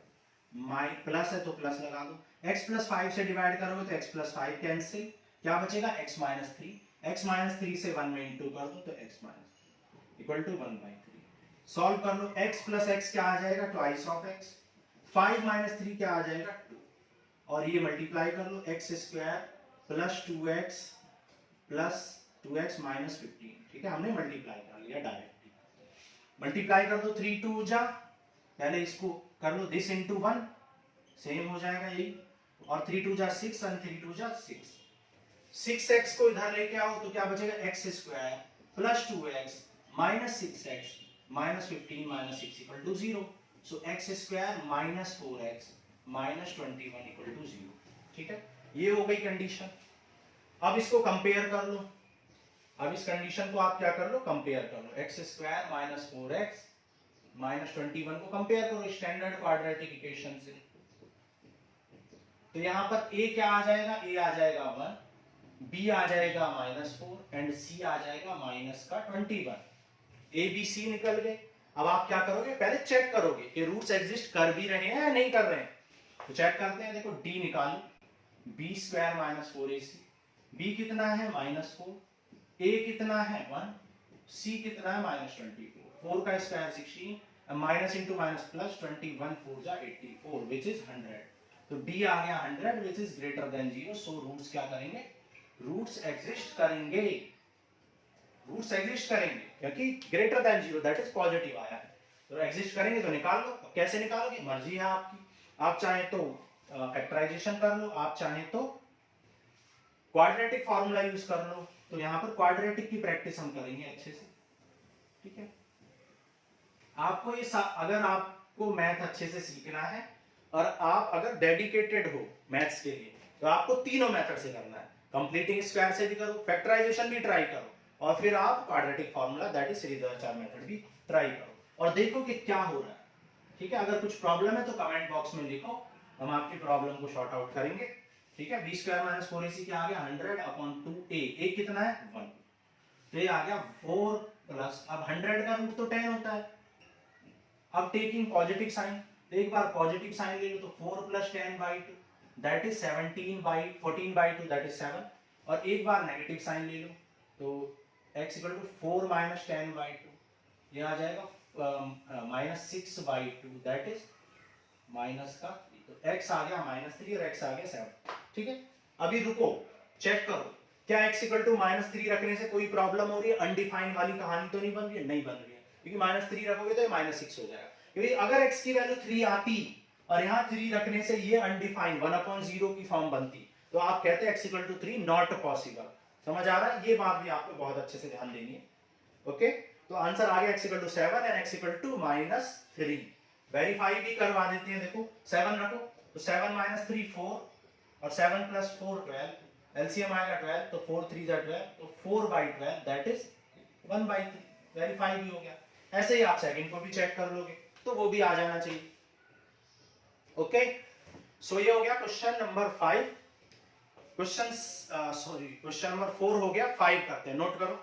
माइ प्लस है तो प्लस लगा दो, x प्लस 5 से डिवाइड करोगे तो x प्लस 5 कैंसिल, क्या बचेगा x माइनस 3, x माइनस 3 से 1 में इंटू कर दो तो x minus equal to 1/3। Solve कर लो, x प्लस x क्या आ जाएगा ट्वाइस ऑफ x, 5 माइनस 3 क्या आ जाएगा 2, और ये मल्टीप्लाई कर लो x square plus 2x plus 2x minus 15, ठीक है हमने मल्टीप्लाई कर लिया डायरेक्टली, मल्टीप्लाई कर दो 3 2 जा, पहले इसको कर लो दिस इंटू 1 सेम हो जाएगा यही, और 3 2 जा 6 और 3 2 जा 6, 6x को इधर लेके आओ तो क्या बचेगा x square plus 2x minus 6x minus 15 minus 6 equal to 0, so x square minus 4x minus 21 equal to 0, ठीक है ये हो गई कंडीशन। अब इसको कंपेयर कर लो, अब इस कंडीशन को आप क्या कर लो कंपेयर कर लो, x square minus 4x minus 21 को कंपेयर करो स्टैंडर्ड क्वाड्रेटिक इक्वेशन से, तो यहां पर a क्या आ जाएगा, a आ जाएगा 1, b आ जाएगा माइनस 4 एंड c आ जाएगा माइनस का 21, a b c निकल गए। अब आप क्या करोगे पहले चेक करोगे कि रूट्स एग्जिस्ट कर भी रहे हैं या नहीं कर रहे हैं, तो चेक करते हैं, देखो d निकालो, b square minus 4ac, b कितना है माइनस 4, a कितना है 1, c कितना है माइनस 24, 4 का square 16, minus into minus plus 21 4 जा 84 विच इज 100, तो d आ गया 100 which is greater than 0, so roots क्या करेंगे, रूट्स एग्जिस्ट करेंगे, रूट्स एग्जिस्ट करेंगे क्योंकि greater than 0 that is positive आया है, तो एग्जिस्ट करेंगे तो निकाल लो, कैसे निकालोगे मर्जी है आपकी, आप चाहे तो फैक्टराइजेशन कर लो, आप चाहे तो क्वाड्रेटिक फार्मूला यूज कर लो, तो यहां पर क्वाड्रेटिक की प्रैक्टिस हम करेंगे अच्छे से, ठीक है आपको ये अगर आपको मैथ अच्छे से सीखना है और आप अगर डेडिकेटेड हो मैथ्स के लिए तो आपको तीनों मेथड से करना है, कंप्लीटिंग स्क्वायर से भी करो, फैक्टराइजेशन भी ट्राई करो, और फिर आप quadratic formula that is Shridharacharya method भी ट्राई करो और देखो कि क्या हो रहा है, ठीक है अगर कुछ प्रॉब्लम है तो कमेंट बॉक्स में लिखो, हम आपकी प्रॉब्लम को सॉर्ट आउट करेंगे, ठीक है b स्क्वायर माइनस 4ac क्या आ गया 100 अपॉन 2a, a कितना है 1, तो ये आ गया 4 प्लस, अब 100 का रूट तो 10 होता है, अब टेकिंग पॉजिटिव साइन, तो एक बार पॉजिटिव साइन ले लो तो 4 plus 10 by 2 that is 14 by 2 that is 7, और एक बार नेगेटिव साइन ले लो तो x equal to 4 minus 10 by 2, ये आ जाएगा minus 6 by 2 that is minus का 3, तो x आ गया माइनस 3 और x आ गया 7, ठीक है अभी रुको चेक करो क्या x इक्वल टू माइनस 3 रखने से कोई प्रॉब्लम हो रही है, अनडिफाइंड वाली कहानी तो नहीं बन रही है, नहीं बन रही है, क्योंकि माइनस 3 रखोगे तो ये माइनस 6 हो जाएगा, क्योंकि अगर x की वैल्यू 3 आती और यहाँ 3 रखने से ये अनडिफाइंड 1/0 की फॉर्म बनती, तो आप कहते हैं x equal to 3 not possible, समझ आ रहा है, ये बात भी आपको बहुत अच्छे से ध्यान देनी है, ओके तो आंसर आ गया x equal to 7 and x equal to minus 3, verify भी करवा देते हैं, देखो 7 रखो तो 7 माइनस 3 4 और 7 प्लस 4 12, एलसीएम आएगा 12 तो 4 3 जा 12, तो 4 बाई 12 दैट इज 1/3, वेरीफाई भी हो गया, ऐसे ही आप सेकंड को भी चेक कर लोगे तो वो भी आ जाना चाहिए, ओके सो ये हो गया क्वेश्चन नंबर 5, क्वेश्चन नंबर 4 हो गया, 5 करते हैं, नोट करो,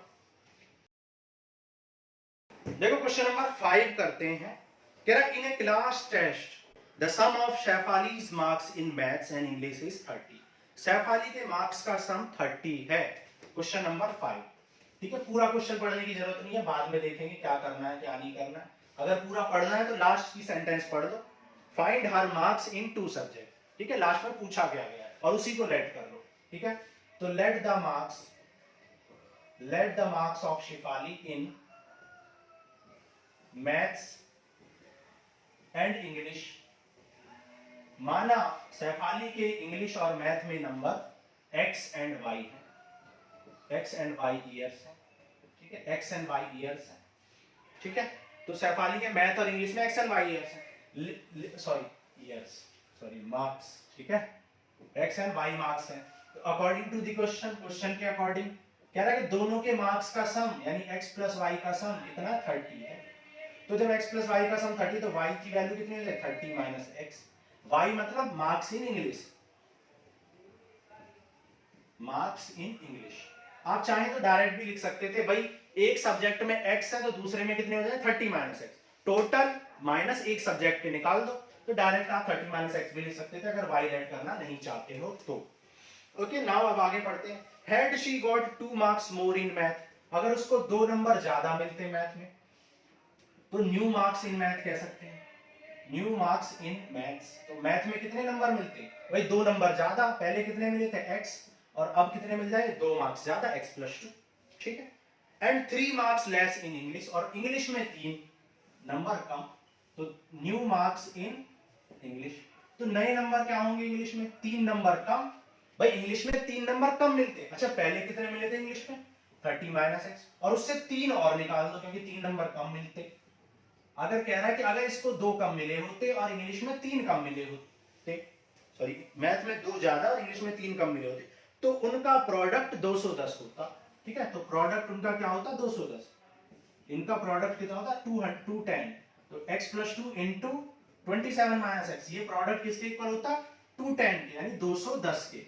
देखो क्वेश्चन नंबर 5 करते हैं, कह रहा in a class test the sum of Shefali's marks in maths and English is 30, Shefali के मार्क्स का सम 30 है, क्वेश्चन नंबर 5, ठीक है पूरा क्वेश्चन पढ़ने की जरूरत नहीं है, बाद में देखेंगे क्या करना है क्या नहीं करना है, अगर पूरा पढ़ना है तो लास्ट की सेंटेंस पढ़ लो, find her marks in 2 subject, ठीक है लास्ट में पूछा गया है और उसी को लेट कर लो, ठीक है तो let the marks of Shefali in maths and English, माना शेफाली के इंग्लिश और मैथ में नंबर x एंड y है, x एंड y ईयर्स है, ठीक है x एंड y ईयर्स है, ठीक है तो शेफाली के मैथ और इंग्लिश में x एंड y ईयर्स है, सॉरी मार्क्स, ठीक है x एंड y मार्क्स है, तो अकॉर्डिंग टू द क्वेश्चन के अकॉर्डिंग कह रहा है कि दोनों के मार्क्स का सम यानी x प्लस y का सम कितना 30 है, तो जब x प्लस y का सम 30 तो y की वैल्यू कितनी हो जाएगी 30 माइनस x, y मतलब marks in English, marks in English, आप चाहें तो डायरेक्ट भी लिख सकते थे भाई एक सब्जेक्ट में x है तो दूसरे में कितने हो जाए 30 माइनस एक्स, टोटल माइनस एक सब्जेक्ट के निकाल दो, तो डायरेक्ट आप 30 माइनस एक्स भी ले सकते थे अगर y ऐड करना नहीं चाहते हो तो। ओके, नाउ अब आगे पढ़ते हैं। Had she got 2 marks more in math, अगर उसको 2 नंबर ज्यादा मिलते मैथ में तो न्यू मार्क्स इन मैथ कह सकते हैं, न्यू मार्क्स इन मैथ्स। तो मैथ में कितने नंबर मिलते, भाई 2 नंबर ज्यादा, पहले कितने मिले थे x, और अब कितने मिल जाए 2 मार्क्स ज्यादा x + 2, ठीक है। And 3 marks less in English, और इंग्लिश में 3 नंबर कम, तो न्यू मार्क्स इन इंग्लिश। तो नए नंबर क्या होंगे इंग्लिश में, 3 नंबर कम, भाई इंग्लिश में 3 नंबर कम मिलते। अच्छा पहले कितने मिले थे इंग्लिश में 30 माइनस एक्स, और उससे 3 और निकाल दो क्योंकि 3 नंबर कम मिलते। अगर कह रहा है कि अगर इसको 2 कम मिले होते और इंग्लिश में 3 कम मिले होते, सॉरी मैथ में 2 ज्यादा और इंग्लिश में 3 कम मिले होते, तो उनका प्रोडक्ट 210 होता, ठीक है। तो प्रोडक्ट उनका क्या होता 210, इनका प्रोडक्ट कितना होता 210, तो x + 2 इंटू 27 माइनस एक्स, ये प्रोडक्ट किसके इक्वल होता 210 के, यानी 210 के।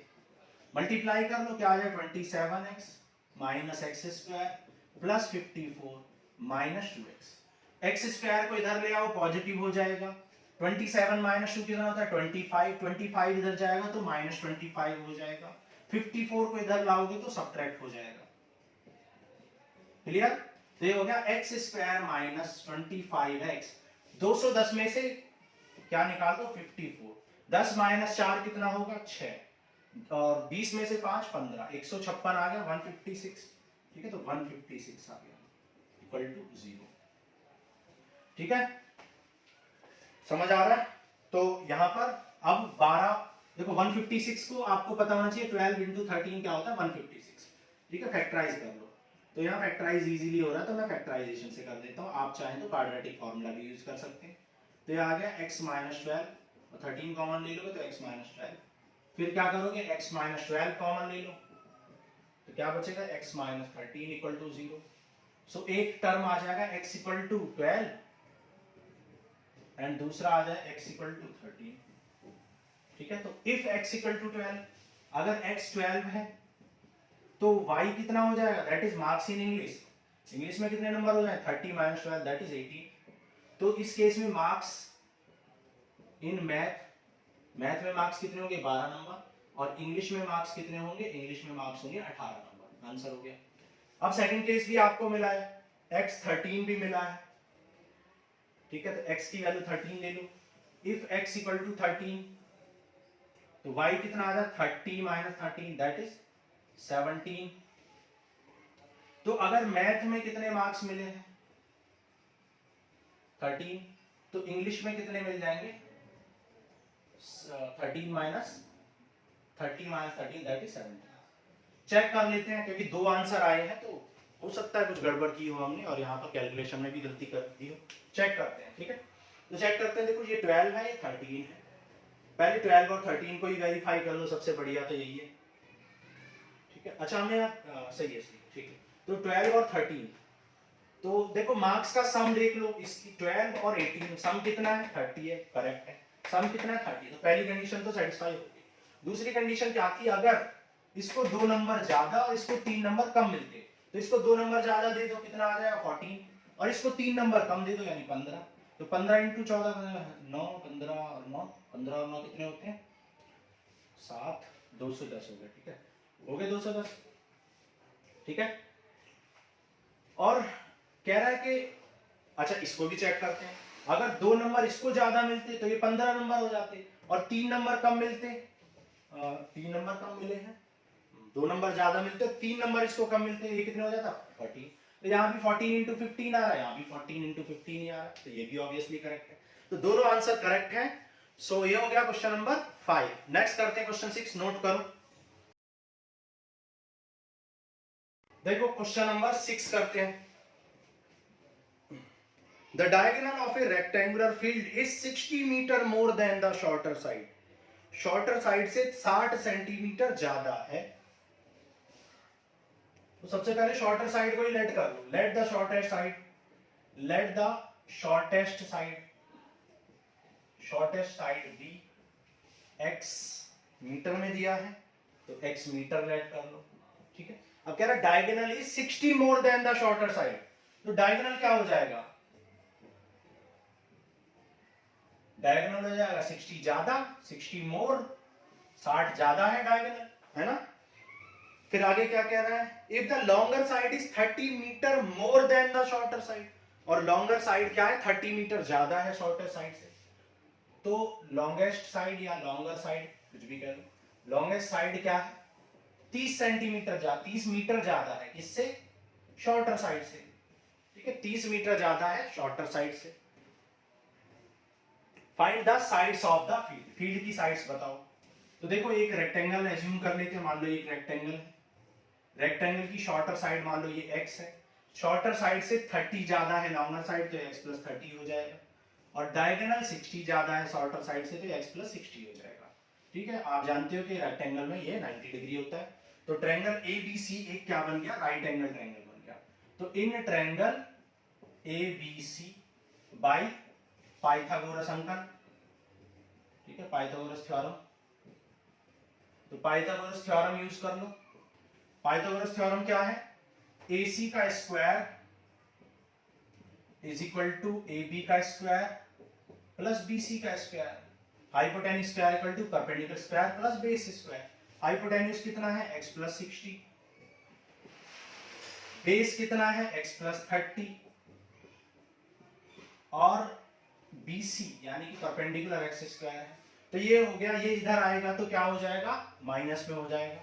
मल्टीप्लाई कर लो क्या आ जाए 27x minus x square plus 54 minus 2x, x square को इधर ले आओ पॉजिटिव हो जाएगा, 27 माइनस 2 कितना होता है 25, 25 इधर जाएगा तो माइनस 25 हो जाएगा, 54 को इधर लाओगे तो सब्ट्रैक्ट हो जाएगा। क्लियर, तो ये हो गया एक्स स्क्वायर माइनस 25x, 210 में से क्या निकाल दो 54, 10 माइनस 4 कितना होगा 6, और 20 में से 5 15, 156 आ गया 156, ठीक है। तो 156 आ गया इक्वल टू 0, ठीक है, समझ आ रहा है। तो यहां पर अब 12, देखो 156 को आपको पता होना चाहिए 12 इंटू 13 क्या होता है 156, ठीक है, फैक्टराइज कर लो। तो यहाँ फैक्टराइज इजीली हो रहा है तो मैं फैक्टराइजेशन से कर देता हूँ, आप चाहें तो क्वाड्रेटिक फॉर्मूला भी यूज कर सकते हैं। तो ये आ गया x - 12, और 13 कॉमन ले लोगे तो x - 12, फिर क्या करोगे x - 12 कॉमन ले लो तो क्या बचेगा x - 13 इक्वल टू 0। सो एक टर्म आ जाएगा x इक्वल टू 12 एंड दूसरा आ जाए x इक्वल टू 13, ठीक है। तो इफ x इक्वल टू 12, अगर x 12 है तो y कितना हो जाएगा, that is marks in English, English में कितने नंबर हो जाए 30 - 12 दैट इज 18। तो इस केस में मार्क्स इन मैथ, मैथ में मार्क्स कितने होंगे 12 नंबर, और इंग्लिश में मार्क्स कितने होंगे, इंग्लिश में मार्क्स होंगे 18 नंबर, आंसर हो गया। अब सेकंड केस भी आपको मिला है, x 13 भी मिला है, ठीक है, तो x की वैल्यू 13 ले लो। इफ x इक्वल टू 13 तो y कितना आ जाए 30 - 13 दैट इज 17। तो अगर मैथ में कितने मार्क्स मिले हैं 13, तो इंग्लिश में कितने मिल जाएंगे 13 माइनस 13 दैट इज 17। चेक कर लेते हैं क्योंकि 2 आंसर आए हैं तो हो सकता है कुछ गड़बड़ की हो हमने और यहाँ पर कैलकुलेशन में भी गलती कर दी हो, चेक करते हैं, ठीक है। तो चेक करते हैं, देखो ये 12 है ये 13 है, पहले 12 और 13 को ही वेरीफाई कर लो, सबसे बढ़िया तो यही है, ठीक है। अच्छा हमें सही है, ठीक है। तो 12 और 13, तो देखो मार्क्स का सम देख लो, इसकी 12 और 18 सम कितना है 30 है, करेक्ट है, सम कितना है 30, तो पहली कंडीशन तो सेटिस्फाई हो गई। दूसरी कंडीशन क्या थी, अगर इसको 2 नंबर ज्यादा और इसको 3 नंबर कम मिलते, तो इसको 2 नंबर ज्यादा दे दो कितना आ जाएगा 14, और इसको 3 नंबर कम दे दो यानी 15, तो 15 इंटू 14 9, 15 और 9, 15 और 9 कितने होते हैं 7, 210 हो गए, ठीक है, हो गए 210, ठीक है। और कह रहा है कि अच्छा इसको भी चेक करते हैं, अगर 2 नंबर इसको ज्यादा मिलते तो ये 15 नंबर हो जाते, और 3 नंबर कम मिलते, 3 नंबर कम मिले हैं, 2 नंबर ज्यादा मिलते 3 नंबर इसको कम मिलते, ये कितने हो जाता 14, तो यहाँ भी 14 इंटू 15 आ रहा है, यहाँ भी 14 इंटू 15 ही आ रहा है, तो ये भी ऑब्वियसली करेक्ट है, तो दोनों आंसर करेक्ट है। सो ये हो गया क्वेश्चन नंबर 5। नेक्स्ट करते हैं क्वेश्चन 6, नोट करो, देखो क्वेश्चन नंबर 6 करते हैं। The diagonal of a rectangular field is 60 meter more than the shorter side. Shorter side से 60 सेंटीमीटर ज्यादा है, तो सबसे पहले शॉर्टर साइड को ही लेट कर लो, let the shortest side, let the shortest side, shortest side be x metre में दिया है तो x मीटर लेट कर लो, ठीक है। अब कह रहा है diagonal is 60 more than the shorter side, तो डायगोनल क्या हो जाएगा, डायगोनल हो जाएगा 60 ज्यादा, 60 मोर, 60 ज्यादा है डायगोनल, है ना। फिर आगे क्या कह रहा है, if the longer side is 30 metre more than the shorter side, और लॉन्गर साइड क्या है, 30 मीटर ज्यादा है शॉर्टर साइड से, तो लॉन्गेस्ट साइड या लॉन्गर साइड कुछ भी कह लो, लॉन्गेस्ट साइड क्या है, 30 सेंटीमीटर ज्यादा, 30 मीटर ज्यादा है किससे, शॉर्टर साइड से, ठीक है, 30 मीटर ज्यादा है शॉर्टर साइड से। Find the sides of the field, field की साइड्स बताओ। तो देखो एक रेक्टेंगल एज्यूम कर लेते हैं, मान लो एक रेक्टेंगल है, रेक्टेंगल की शॉर्टर साइड मान लो ये x है, शॉर्टर साइड से 30 ज्यादा है लॉन्गर साइड, तो x प्लस 30 हो जाएगा, और डायगोनल 60 ज्यादा है शॉर्टर साइड से, तो x प्लस 60 हो जाएगा। ठीक है, आप जानते हो कि रेक्टेंगल में ये 90 डिग्री होता है, तो ट्रायंगल ABC एक क्या बन गया, राइट एंगल ट्रायंगल बन गया। तो in triangle ABC by Pythagoras अंकन, ठीक है, पाइथागोरस थ्योरम, तो पाइथागोरस थ्योरम यूज कर लो। पाइथागोरस थ्योरम क्या है, AC का square is equal to AB का स्क्वायर प्लस BC का square, hypotenuse square equal to perpendicular square plus base square. Hypotenuse कितना है, x प्लस 60, बेस कितना है, x प्लस 30, और BC यानी कि परपेंडिकुलर x स्क्वायर है। तो ये हो गया, ये इधर आएगा तो क्या हो जाएगा, माइनस में हो जाएगा।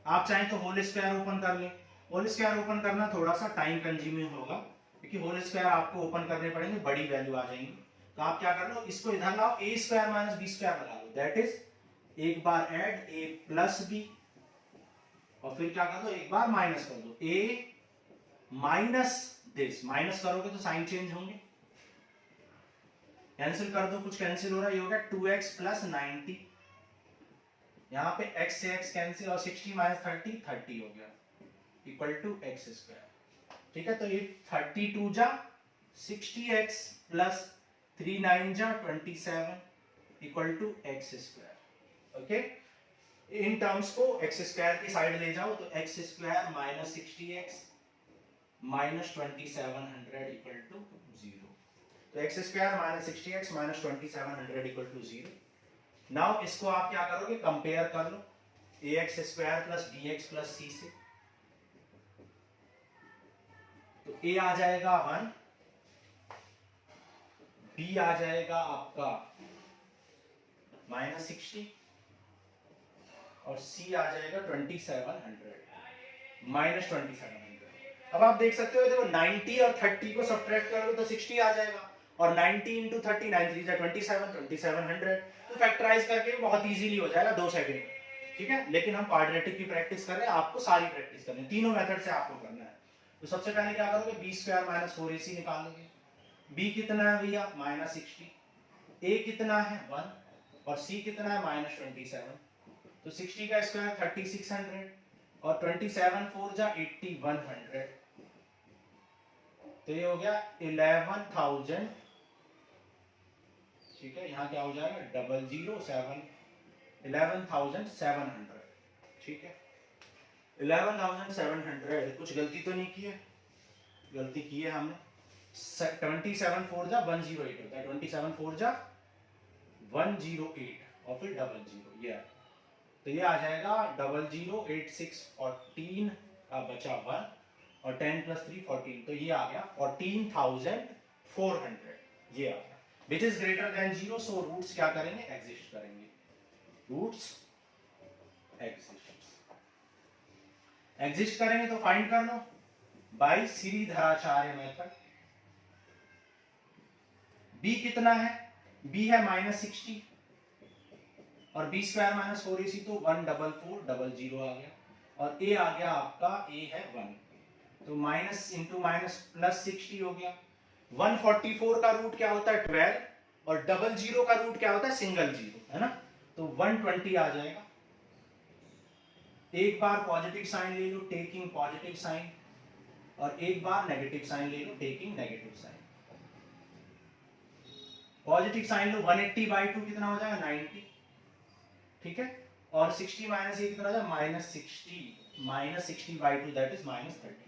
आप चाहें तो होल स्क्वायर ओपन कर लें, होल स्क्वायर ओपन करना थोड़ा सा टाइम कंज्यूमिंग होगा, क्योंकि होल स्क्वायर आपको ओपन करने पड़ेंगे, बड़ी वैल्यू आ जाएंगी। तो आप क्या कर लो, इसको इधर लाओ, ए स्क्वायर माइनस बी स्क्वायर लगा लो, दैट इज एक बार ऐड ए प्लस बी, और फिर क्या कर दो, एक बार माइनस कर दो, ए माइनस दिस, माइनस करोगे तो साइन चेंज होंगे, कैंसिल कर दो, कुछ कैंसिल हो रहा है, ये हो गया 2x प्लस 90, यहाँ पे x से x कैंसिल, और 60 माइनस 30 30 हो गया, इक्वल टू x स्क्वायर। ठीक है, तो ये 32 जा 60x प्लस 39 जा 27 equal to x square. Okay, इन टर्म्स को x स्क्वायर की साइड ले जाओ, तो x square minus 60x minus 2700 equal to 0, तो x square minus 60x minus 2700 equal to 0। Now इसको आप क्या करोगे, कंपेयर कर लो ax square plus bx plus c से, तो a आ जाएगा 1, b आ जाएगा आपका माइनस 60, और c आ जाएगा 2700 माइनस 2700। अब आप देख सकते हो, देखो 90 और 30 को सब्ट्रैक्ट करोगे तो 60 आ जाएगा, और 90 इंटू 30 9 3 27 2700, तो फैक्टराइज करके बहुत इजीली हो जाएगा 2 सेकंड। ठीक है, लेकिन हम क्वाड्रेटिक की प्रैक्टिस कर रहे हैं, आपको सारी प्रैक्टिस करनी है, तीनों मेथड से आपको करना है। तो सबसे पहले क्या करोगे, बी स्क्वायर माइनस 4ac निकालोगे, b कितना है भैया माइनस 60, a कितना है 1, और c कितना है माइनस 27, तो 60 का स्क्वायर 3600, और 27 4 जा 8100, तो ये हो गया 11000। ठीक है, यहाँ क्या हो जाएगा 007 11700। ठीक है, 11700, कुछ गलती तो नहीं की है, गलती की है हमने, 27 4 जा 108 होता है, 27 4 जा 108, और फिर 00, ये तो ये आ जाएगा 008614 का बचा 1, और 10 प्लस 3 14, तो ये आ गया 14400, ये आ गया, which is greater than 0, so roots क्या करेंगे, एग्जिस्ट करेंगे, रूट्स एग्जिस्ट करेंगे, तो फाइंड कर लो बाय श्रीधराचार्य मेथड। b कितना है, b है माइनस 60, और b स्क्वायर माइनस 4ac, तो 14400 आ गया, और a आ गया आपका, a है 1, तो माइनस इंटू माइनस प्लस 60 हो गया। 144 का रूट क्या होता है 12, और 00 का रूट क्या होता है सिंगल जीरो, है ना, तो 120 आ जाएगा। एक बार पॉजिटिव साइन ले लो, टेकिंग पॉजिटिव साइन, और एक बार नेगेटिव साइन ले लो, taking negative sign. Positive sign लो, 180/2 कितना हो जाएगा 90, ठीक है, और 60 माइनस ये कितना हो जाएगा माइनस 60, -60/2 दैट इज -30।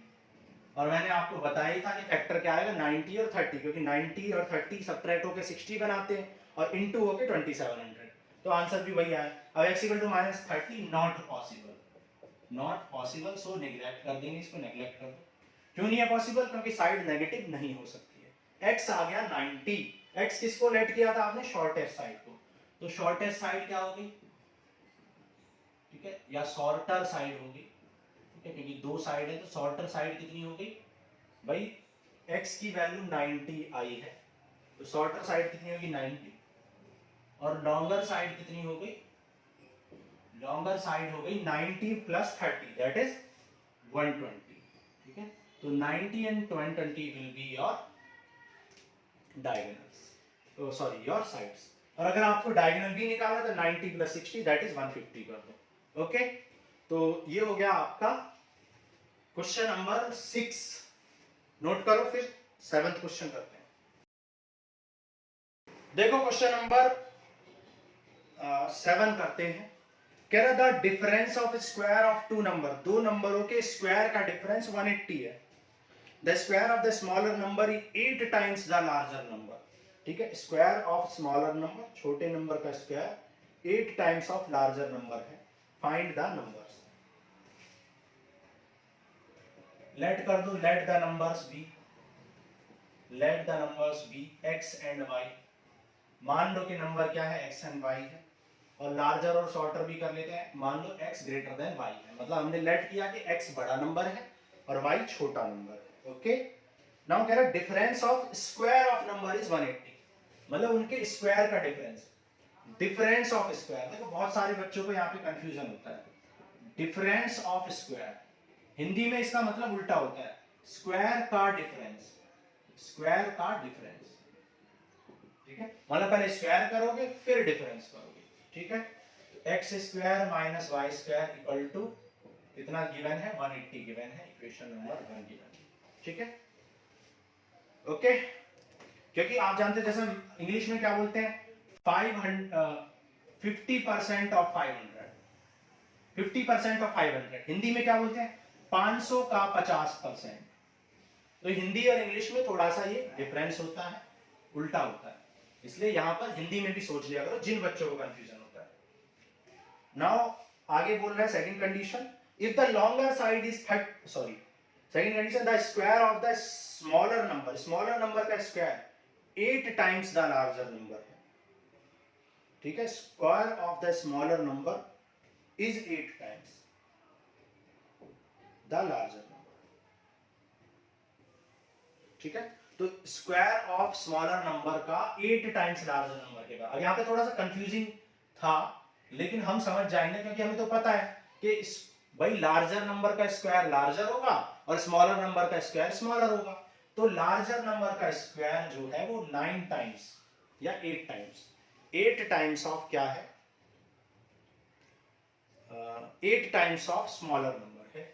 और मैंने आपको बताया ही था कि फैक्टर क्या आएगा 90 और 30, क्योंकि 90 और 30 सब्ट्रैक्ट होकर 60 बनाते हैं और इनटू होके 2700, तो आंसर भी वही आया। अब x = -30 not possible, not possible, so neglect कर देंगे इसको, नेग्लेक्ट कर दो। क्यों नहीं है पॉसिबल? क्योंकि साइड नेगेटिव नहीं हो सकती है। x आ गया 90, x किसको लेट किया था आपने? शॉर्टेस्ट साइड को, तो शॉर्टेस्ट साइड क्या होगी? ठीक है, या शॉर्टर साइड होगी, ठीक है, क्योंकि दो साइड है तो शॉर्टर साइड कितनी होगी भाई? x की वैल्यू 90 आई है, तो शॉर्टर साइड कितनी होगी? 90, और लॉन्गर साइड कितनी हो गई? लॉन्गर साइड हो गई 90 + 30 दैट इज 120, ठीक है। तो 90 and 120 will be your diagonals, तो सॉरी योर साइड्स। और अगर आपको डायगोनल भी निकालना तो 90 + 60 दैट इज 150 कर दो। ओके, तो ये हो गया आपका क्वेश्चन नंबर 6। नोट करो, फिर 7th क्वेश्चन करते हैं। देखो क्वेश्चन नंबर 7 करते हैं। कह रहा the difference of square of two number, दो नंबरों के स्क्वायर का डिफरेंस 180 है। The square of the smaller number is 8 times the larger number, ठीक है। स्क्वायर ऑफ स्मॉलर नंबर, छोटे नंबर का square 8 times of larger number है। Find the numbers. लेट कर दो, let the numbers be, let the numbers be x and y। मान लो कि number क्या है? x एंड y है। और लार्जर और शॉर्टर भी कर लेते हैं। मान लो x ग्रेटर देन y है, मतलब हमने लेट किया कि x बड़ा नंबर है और y छोटा नंबर है। ओके, नाउ कह रहा difference of square of number is 180, मतलब उनके स्क्वायर का डिफरेंस। डिफरेंस ऑफ स्क्वायर, देखो बहुत सारे बच्चों को यहाँ पे कंफ्यूजन होता है। डिफरेंस ऑफ स्क्वायर हिंदी में इसका मतलब उल्टा होता है, स्क्वायर का डिफरेंस, स्क्वायर का डिफरेंस, ठीक है। मतलब पहले स्क्वायर करोगे फिर डिफरेंस करोगे, ठीक है। X square minus y square equal to कितना गिवन है? 180 गिवन है, इक्वेशन नंबर 1 गिवन है, ठीक है। ओके, क्योंकि आप जानते हैं जैसे इंग्लिश में क्या बोलते हैं? 50% ऑफ 500, 50% ऑफ 500। हिंदी में क्या बोलते हैं? 500 का 50%। तो हिंदी और इंग्लिश में थोड़ा सा ये डिफरेंस होता है, उल्टा होता है, इसलिए यहां पर हिंदी में भी सोच लिया करो जिन बच्चों को कंफ्यूजन होता है। नाउ आगे बोल रहा है second condition, if the longer side is second condition, the square of the smaller number का square 8 times the larger number है, ठीक है। Square of the smaller number is 8 times the larger number, ठीक है। तो स्क्वायर ऑफ स्मॉलर नंबर का 8 times larger number के बाद, अब यहाँ पे थोड़ा सा कंफ्यूजिंग था लेकिन हम समझ जाएंगे, क्योंकि हमें तो पता है कि भाई लार्जर नंबर का स्क्वायर लार्जर होगा और स्मॉलर नंबर का स्क्वायर स्मॉलर होगा। तो लार्जर नंबर का स्क्वायर जो है वो 9 टाइम्स या 8 टाइम्स, 8 टाइम्स ऑफ क्या है? 8 टाइम्स ऑफ स्मॉलर नंबर है,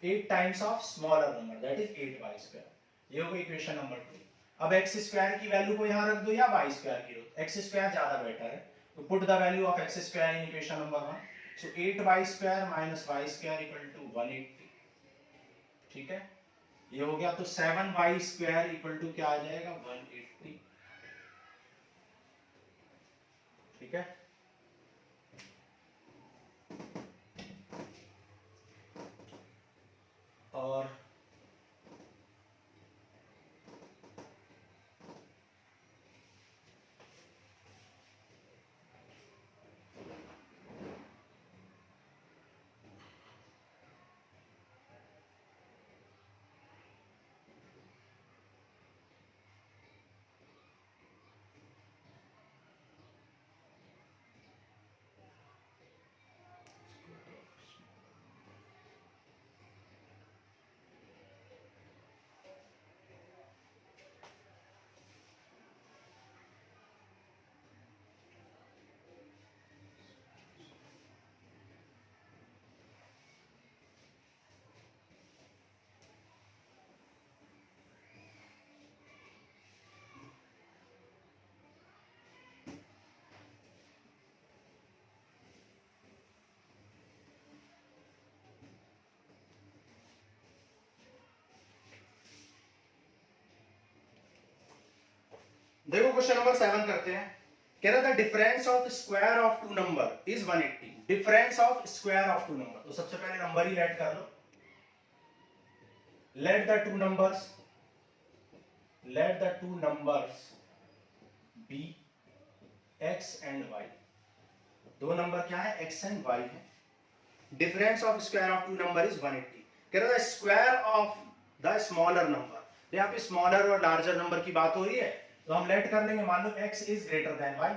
8 times of smaller number that is 8y square. ये होगा इक्वेशन नंबर 2। अब x स्क्वायर की वैल्यू को यहां रख दो या y स्क्वायर की, x स्क्वायर ज्यादा बेटर है, तो put the value of x square in equation number 1। So 8y square minus y square equal to 180, ठीक है। ये हो गया, तो 7y स्क्वायर इक्वल टू क्या आ जाएगा? 180, ठीक है। और देखो क्वेश्चन नंबर 7 करते हैं। कह रहा था difference of square of two number is 180। Difference of square of two number, तो सबसे पहले नंबर ही लेट कर लो। Let the two numbers be x and y। दो नंबर क्या है, x एंड y है। Difference of square of two number is 180। कह रहा था square of the smaller number, यहाँ पे स्मॉलर और लार्जर नंबर की बात हो रही है, तो हम लेट कर लेंगे। मान लो x is greater then y,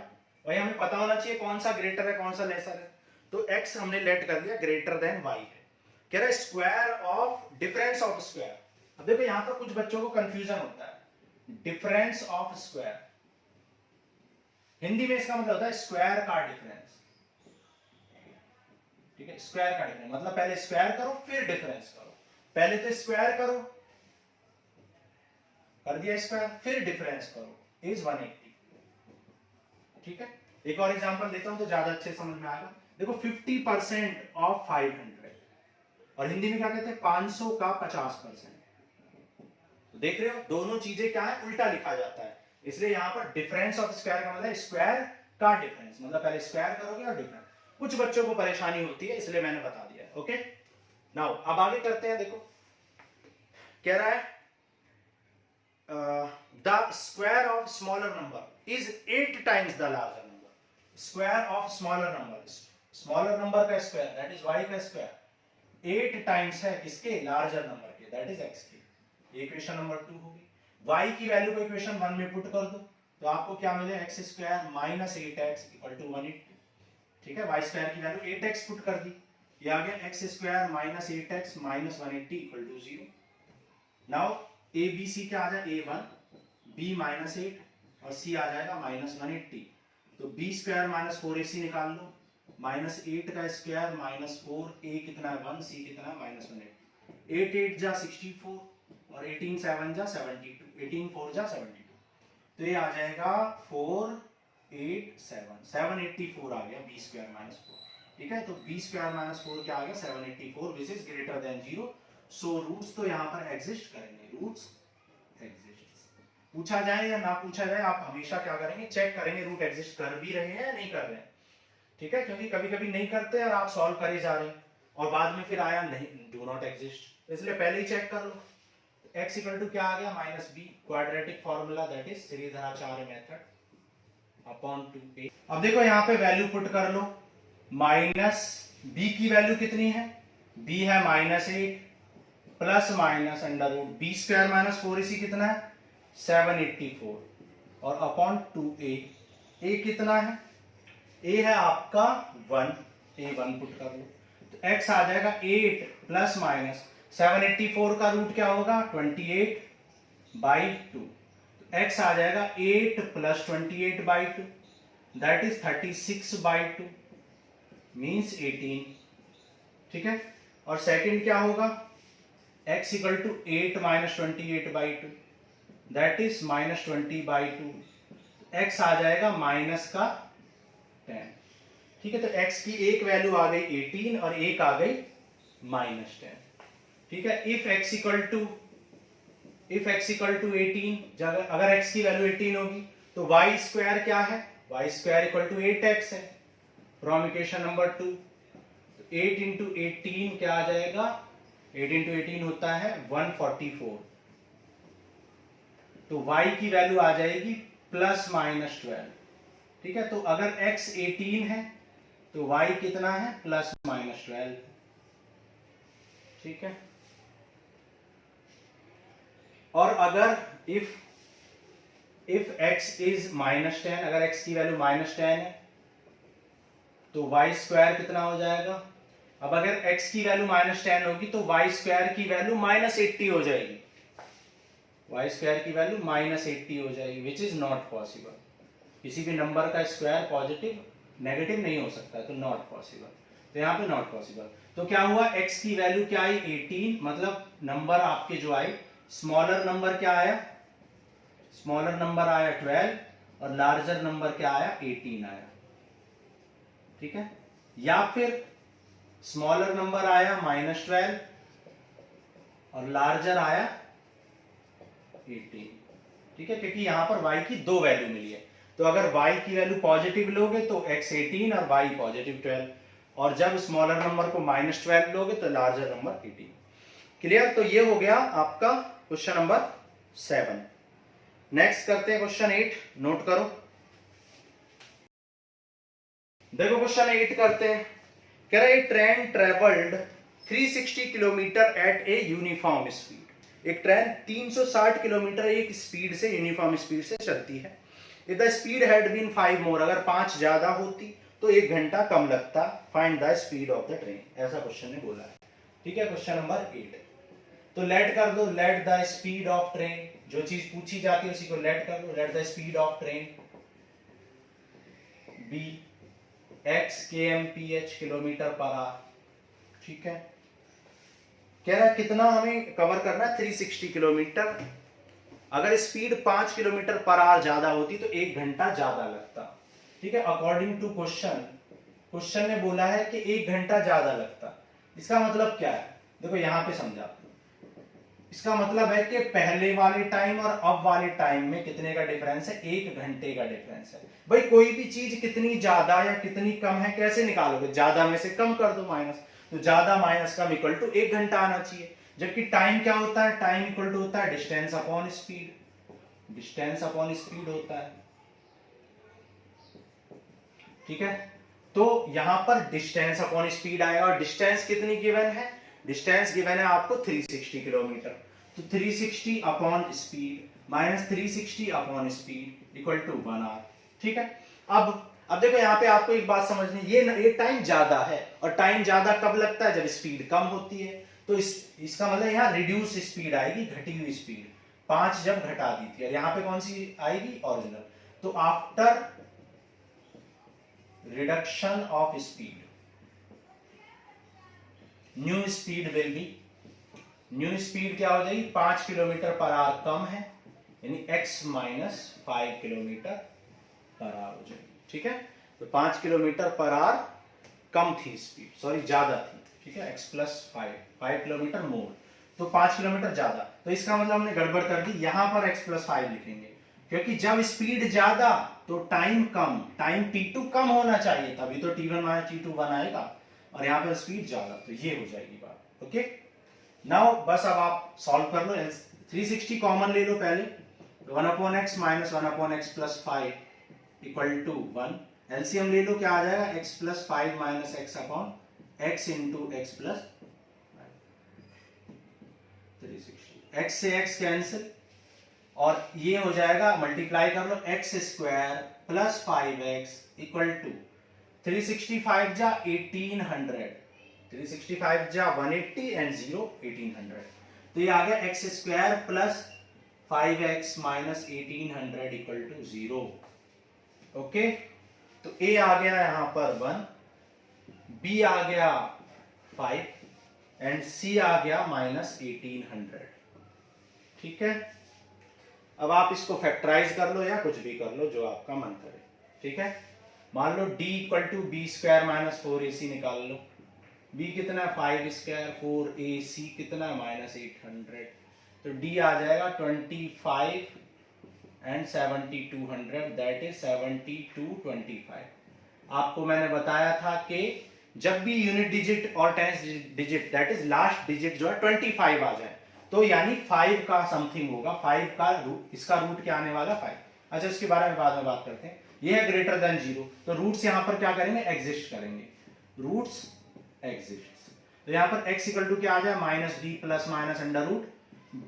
भाई हमें पता होना चाहिए कौन सा ग्रेटर है कौन सा लेसर है, तो x हमने लेट कर दिया ग्रेटर देन y है। कह रहा है square of difference of square. अब देखो यहाँ पर कुछ बच्चों को कंफ्यूजन होता है, डिफरेंस ऑफ स्क्वायर हिंदी में इसका मतलब होता है स्क्वायर का डिफरेंस। ठीक है, स्क्वायर का डिफरेंस मतलब पहले स्क्वायर करो फिर डिफरेंस करो। पहले तो स्क्वायर करो, कर दिया स्क्वायर, फिर डिफरेंस करो, इज 180। ठीक है, एक और एग्जांपल देता हूं तो ज्यादा अच्छे समझ में आएगा। देखो 50% ऑफ 500, और हिंदी में क्या कहते हैं, 500 का 50%। तो देख रहे हो दोनों चीजें क्या है, उल्टा लिखा जाता है। इसलिए यहां पर डिफरेंस ऑफ स्क्वायर का मतलब स्क्वायर का डिफरेंस, मतलब पहले स्क्वायर करोगे और डिफरेंस। कुछ बच्चों को परेशानी होती है इसलिए मैंने बता दिया। ओके, नाउ अब आगे करते हैं। देखो कह रहा है the square of smaller number is 8 times the larger number. Square of smaller number, smaller number का स्क्वायर दैट इज y का स्क्वायर 8 टाइम्स है किसके, लार्जर नंबर के, दैट इज x के। इक्वेशन नंबर 2 होगी। y की वैल्यू को equation 1 में पुट कर दो तो आपको क्या मिले, x square minus 8x equal to 180। ठीक है, y स्क्वायर की वैल्यू 8x पुट कर दी, ये आ गया x square minus 8x minus 180 equal to 0। Now a b c क्या आ जाए, a1 b माइनस 8 और c आ जाएगा माइनस 180। तो b स्क्वायर माइनस 4ac निकाल लो, माइनस 8 का स्क्वायर माइनस 4, a कितना है 1, c कितना है माइनस 180। 8 8 जा 64 और 18 7 जा 72, 18 4 जा 72, तो ये आ जाएगा 487, 784 आ गया b स्क्वायर माइनस 4। ठीक है, तो b स्क्वायर माइनस 4 क्या आ गया, 784 which is greater than 0। So roots तो यहाँ पर एग्जिस्ट करेंगे, रूट्स एग्जिस्ट। पूछा जाए या ना पूछा जाए, आप हमेशा क्या करेंगे, चेक करेंगे रूट एग्जिस्ट कर भी रहे हैं या नहीं कर रहे हैं। ठीक है, क्योंकि कभी कभी नहीं करते और आप सॉल्व करे जा रहे हैं और बाद में फिर आया नहीं, डू नॉट एग्जिस्ट, इसलिए पहले ही चेक कर लो। x इक्वल टू क्या आ गया, minus b, quadratic formula that is Shridharacharya method upon 2a। अब देखो यहाँ पे वैल्यू पुट कर लो, माइनस b की वैल्यू कितनी है, b है minus 8 plus minus under root b square minus 4ac कितना है 784 और अपॉन 2a। a कितना है, a है आपका 1, a1 पुट कर लो तो x आ जाएगा 8 प्लस माइनस 784 का रूट क्या होगा 28/2, तो x आ जाएगा 8 प्लस 28/2 दैट इज 36/2 मींस 18। ठीक है, और सेकंड क्या होगा, x equal to 8 minus 28/2 that is minus 20/2, x आ जाएगा माइनस का 10। ठीक है, तो x की एक वैल्यू आ गई 18 और एक आ गई माइनस 10। ठीक है, इफ x इक्वल टू 18, अगर x की वैल्यू 18 होगी तो y स्क्वायर क्या है, y square equal to 8x है फ्रॉम इक्वेशन नंबर 2। 8 इंटू 18 क्या आ जाएगा, 8 इंटू 18 होता है 144, तो y की वैल्यू आ जाएगी प्लस माइनस 12। ठीक है, तो अगर x 18 है तो y कितना है, प्लस माइनस 12। ठीक है, और अगर इफ x इज माइनस 10, अगर x की वैल्यू माइनस 10 है तो y स्क्वायर कितना हो जाएगा। अब अगर x की वैल्यू माइनस 10 होगी तो y स्क्वायर की वैल्यू माइनस 80 हो जाएगी, y स्क्वायर की वैल्यू माइनस 80 हो जाएगी विच इज नॉट पॉसिबल। किसी भी नंबर का स्क्वायर पॉजिटिव नेगेटिव नहीं हो सकता, तो नॉट पॉसिबल, तो यहाँ पे नॉट पॉसिबल। तो क्या हुआ, x की वैल्यू क्या आई 18, मतलब नंबर आपके जो आए, स्मॉलर नंबर क्या आया, स्मॉलर नंबर आया 12 और लार्जर नंबर क्या आया 18 आया। ठीक है, या फिर स्मॉलर नंबर आया माइनस 12 और लार्जर आया 18। ठीक है, क्योंकि यहाँ पर y की दो वैल्यू मिली है। तो अगर y की वैल्यू पॉजिटिव लोगे तो x 18 और y पॉजिटिव 12, और जब स्मॉलर नंबर को -12 लोगे तो लार्जर नंबर 18। क्लियर? तो ये हो गया आपका क्वेश्चन नंबर 7। नेक्स्ट करते हैं क्वेश्चन 8, नोट करो। देखो क्वेश्चन 8 करते हैं। कह रहा है train travelled 360 kilometre at a uniform speed. एक ट्रेन 360 किलोमीटर एक स्पीड से, यूनिफॉर्म स्पीड से चलती है। If the speed had been 5 more, अगर 5 ज्यादा होती तो 1 घंटा कम लगता। Find the speed of the train, ऐसा क्वेश्चन ने बोला है। ठीक है, क्वेश्चन नंबर 8। तो लेट कर दो, let the speed of train, जो चीज पूछी जाती है उसी को लेट कर दो। Let the speed of train be x kmph kilometre per hour. ठीक है, कह रहा है कितना हमें कवर करना है, 360 किलोमीटर। अगर स्पीड 5 किलोमीटर पर आवर ज्यादा होती तो 1 घंटा ज्यादा लगता। ठीक है, अकॉर्डिंग टू क्वेश्चन, क्वेश्चन ने बोला है कि 1 घंटा ज्यादा लगता। इसका मतलब क्या है, देखो यहां पे समझा। इसका मतलब है कि पहले वाले टाइम और अब वाले टाइम में कितने का डिफरेंस है, 1 घंटे का डिफरेंस है। भाई कोई भी चीज कितनी ज्यादा या कितनी कम है कैसे निकालोगे, ज्यादा में से कम कर दो माइनस, तो ज्यादा माइनस कम इक्वल टू 1 घंटा आना चाहिए। जबकि टाइम क्या होता है, टाइम इक्वल टू होता है distance upon speed, distance upon speed होता है। ठीक है, तो यहां पर डिस्टेंस अपॉन स्पीड आएगा, और डिस्टेंस कितनी गिवन है, डिस्टेंस गिवन है आपको 360 किलोमीटर। तो 360 upon speed minus 360 upon speed equal to 1 hour. ठीक है, अब देखो यहाँ पे आपको एक बात समझनी, ये टाइम ज्यादा है, और टाइम ज्यादा कब लगता है, जब स्पीड कम होती है। तो इसका मतलब यहाँ रिड्यूस स्पीड आएगी, घटी हुई स्पीड 5 जब घटा दी थी, और यहाँ पे कौन सी आएगी, ओरिजिनल। तो after reduction of speed new speed will be, new speed क्या हो जाएगी, 5 किलोमीटर पर आवर कम है, यानी x minus 5 kilometre per our हो जाएगी। ठीक है, तो 5 किलोमीटर पर आवर कम थी स्पीड, सॉरी ज्यादा थी। ठीक है, x प्लस 5 किलोमीटर मोर, तो 5 किलोमीटर ज्यादा। तो इसका मतलब हमने गड़बड़ कर दी, यहां पर x प्लस 5 लिखेंगे, क्योंकि जब स्पीड ज्यादा तो टाइम कम, टाइम t2 कम होना चाहिए, तभी तो t1 माइनस t2 1 आएगा, और यहाँ पर स्पीड ज्यादा, तो ये हो जाएगी बात। ओके, नाउ बस अब आप सॉल्व कर लो। 360 कॉमन ले लो पहले, 1 upon x minus 1 upon x plus 5 equal to 1। LCM ले लो, क्या आ जाएगा, x plus 5 minus x upon x into x plus 360। X से एक्स कैंसिल, और ये हो जाएगा, मल्टीप्लाई कर लो, x square plus 5x equal to 365 जा 1800, 365 जा 180 एंड 0 1800। तो ये आ गया x square plus 5x minus 1800 equal to 0। Okay, तो a आ गया यहां पर 1, b आ गया 5 एंड c आ गया माइनस 1800। ठीक है, अब आप इसको फैक्टराइज कर लो या कुछ भी कर लो, जो आपका मन करे। ठीक है, मान लो d equal to b square minus 4ac निकाल लो। b कितना है, 5 स्क्वायर, 4ac कितना है, माइनस 800। तो d आ जाएगा 25 एंड 7200, दैट इज 7225। आपको मैंने बताया था कि जब भी यूनिट डिजिट और tens digit, that is last digit जो है 25 आ जाए, तो यानी 5 का समथिंग होगा। 5 का रूट, इसका रूट क्या आने वाला 5। अच्छा, इसके बारे में बाद में बात करते हैं। ये है ग्रेटर देन 0, तो रूट्स यहां पर क्या करेंगे, एग्जिस्ट करेंगे, रूट्स एग्जिस्ट। तो यहां पर x इक्वल टू क्या आ जाए, minus d plus minus under root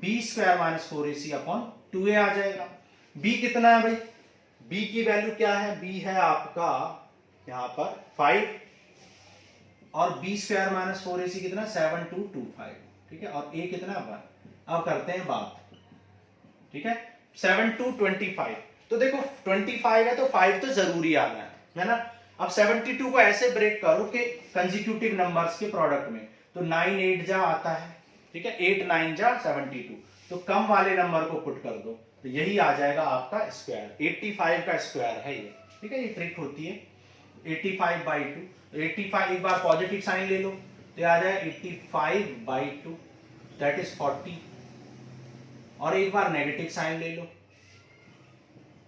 b square minus 4ac upon 2a आ जाएगा। b कितना है भाई, b की वैल्यू क्या है, b है आपका यहां पर 5, और b स्क्वायर माइनस 4ac कितना, 7225। ठीक है, और a कितना 1। अब करते हैं बात। ठीक है, 7225, तो देखो 25 है तो 5 तो जरूरी आना है ना। अब 72 को ऐसे ब्रेक करो कि कंसेक्यूटिव नंबर्स के प्रोडक्ट में, तो 9 8 जा आता है। ठीक है, 8 9 जा 72, तो कम वाले नंबर को पुट कर दो, तो यही आ जाएगा आपका स्क्वायर, 85 का स्क्वायर है ये। ठीक है, ये ट्रिक होती है, 85/2। 85 एक बार पॉजिटिव साइन ले लो, तो आ जाए 85/2, दैट इज 40, और एक बार नेगेटिव साइन ले लो,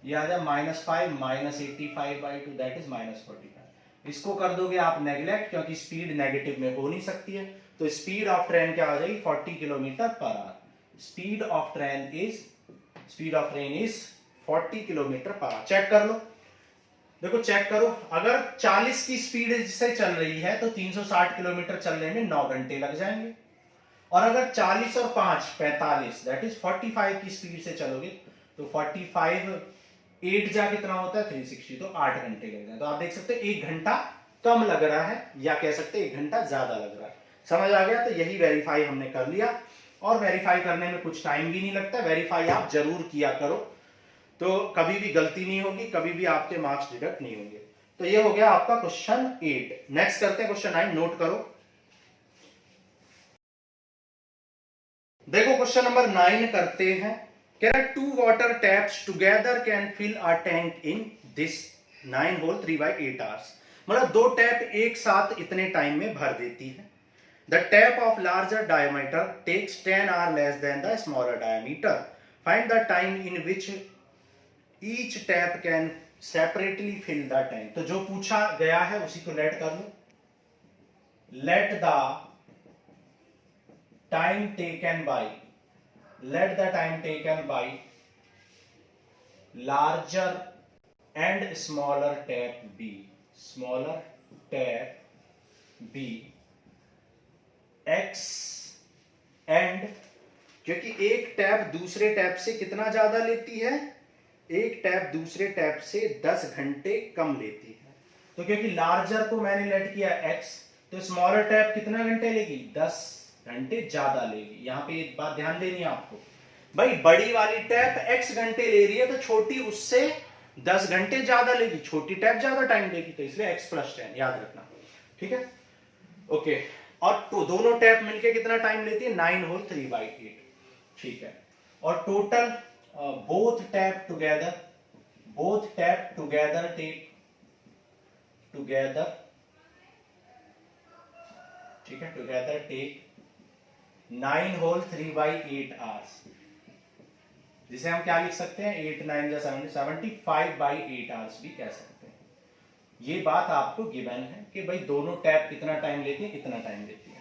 ये आ जाए -5 -85/2 दैट इज -45। इसको कर दोगे आप नेग्लेक्ट, क्योंकि स्पीड नेगेटिव में हो नहीं सकती है, तो स्पीड ऑफ ट्रेन क्या आ जाएगी 40 kilometre per hour. Speed of train is 40 kilometre per hour. Check कर लो, देखो चेक करो, अगर 40 की स्पीड से चल रही है तो 360 किलोमीटर चलने में 9 घंटे लग जाएंगे, और अगर 40 और 5 45 दैट इज 45 की स्पीड से चलोगे तो 45 8 जा कितना होता है 360, तो 8 घंटे लग जाए। तो आप देख सकते हैं 1 घंटा कम लग रहा है, या कह सकते हैं 1 घंटा ज्यादा लग रहा है। समझ आ गया? तो यही वेरीफाई हमने कर लिया, और वेरीफाई करने में कुछ टाइम भी नहीं लगता। वेरीफाई आप जरूर किया करो, तो कभी भी गलती नहीं होगी, कभी भी आपके मार्क्स डिडक्ट नहीं होंगे। तो ये हो गया आपका क्वेश्चन 8। नेक्स्ट करते हैं क्वेश्चन 9, नोट करो। देखो क्वेश्चन नंबर 9 करते हैं। कह रहा है 2 water taps together can fill a tank in this 9 whole 3/8 hours. मतलब 2 टैप एक साथ इतने टाइम में भर देती है। The tap of larger diameter takes 10 hour less than the smaller diameter. Find the time in which each tap can separately fill the tank. तो जो पूछा गया है उसी को लेट कर लो। Let the time taken by larger and smaller tap B x and, क्योंकि एक टैप दूसरे टैप से कितना ज्यादा लेती है, एक टैप दूसरे टैप से 10 घंटे कम लेती है। तो क्योंकि लार्जर को मैंने लेट किया x, तो स्मॉलर टैप कितना घंटे लेगी 10 घंटे ज्यादा लेगी। यहां पे एक बात ध्यान देनी है आपको, भाई बड़ी वाली टैप x घंटे ले रही है तो छोटी उससे 10 घंटे ज्यादा लेगी, छोटी टैप ज्यादा टाइम लेगी, तो इसलिए x + 10 याद रखना, ठीक है? ओके, और तो दोनों टैप मिलके कितना टाइम लेती है 9 होल 3/8, ठीक है? और total both tap together take ठीक है, टुगेदर टेक 9 होल 3/8 आवर्स, जिसे हम क्या लिख सकते हैं 8 9 जा 70 75/8 आवर्स भी कह सकते हैं। ये बात आपको गिवन है कि भाई दोनों टैप कितना टाइम लेती है, इतना टाइम लेती है।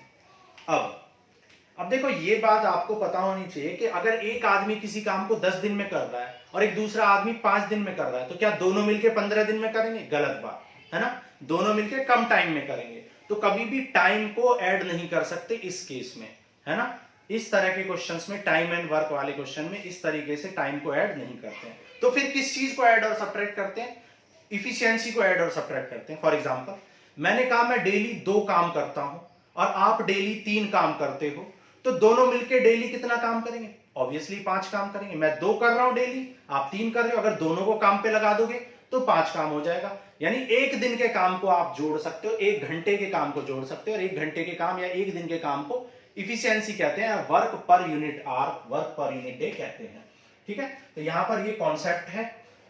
अब देखो ये बात आपको पता होनी चाहिए कि अगर एक आदमी किसी काम को 10 दिन में कर रहा है और एक दूसरा आदमी 5 दिन में कर रहा है, तो क्या दोनों मिलके 15 दिन में करेंगे? गलत बात है ना, दोनों मिलके कम टाइम में करेंगे। तो कभी भी टाइम को ऐड नहीं कर सकते इस केस में, है ना? इस तरह के क्वेश्चंस में, टाइम एंड वर्क वाले क्वेश्चन में इस तरीके से टाइम को ऐड नहीं करते हैं। तो फिर किस चीज को ऐड और सब्ट्रैक्ट करते हैं? इफिशियंसी को ऐड और सब्ट्रैक्ट करते हैं। फॉर एग्जांपल, मैंने कहा मैं डेली 2 काम करता हूं और आप डेली 3 काम करते हो, तो दोनों मिलकर डेली कितना काम करेंगे? ऑब्वियसली 5 काम करेंगे। मैं 2 कर रहा हूं डेली, आप 3 कर रहे हो, अगर दोनों को काम पे लगा दोगे तो 5 काम हो जाएगा। यानी एक दिन के काम को आप जोड़ सकते हो, 1 घंटे के काम को जोड़ सकते हो, और 1 घंटे के काम या 1 दिन के काम को इफिशियंसी कहते हैं, work per unit hour, work per unit day कहते हैं, ठीक है? तो यहां पर ये कॉन्सेप्ट है।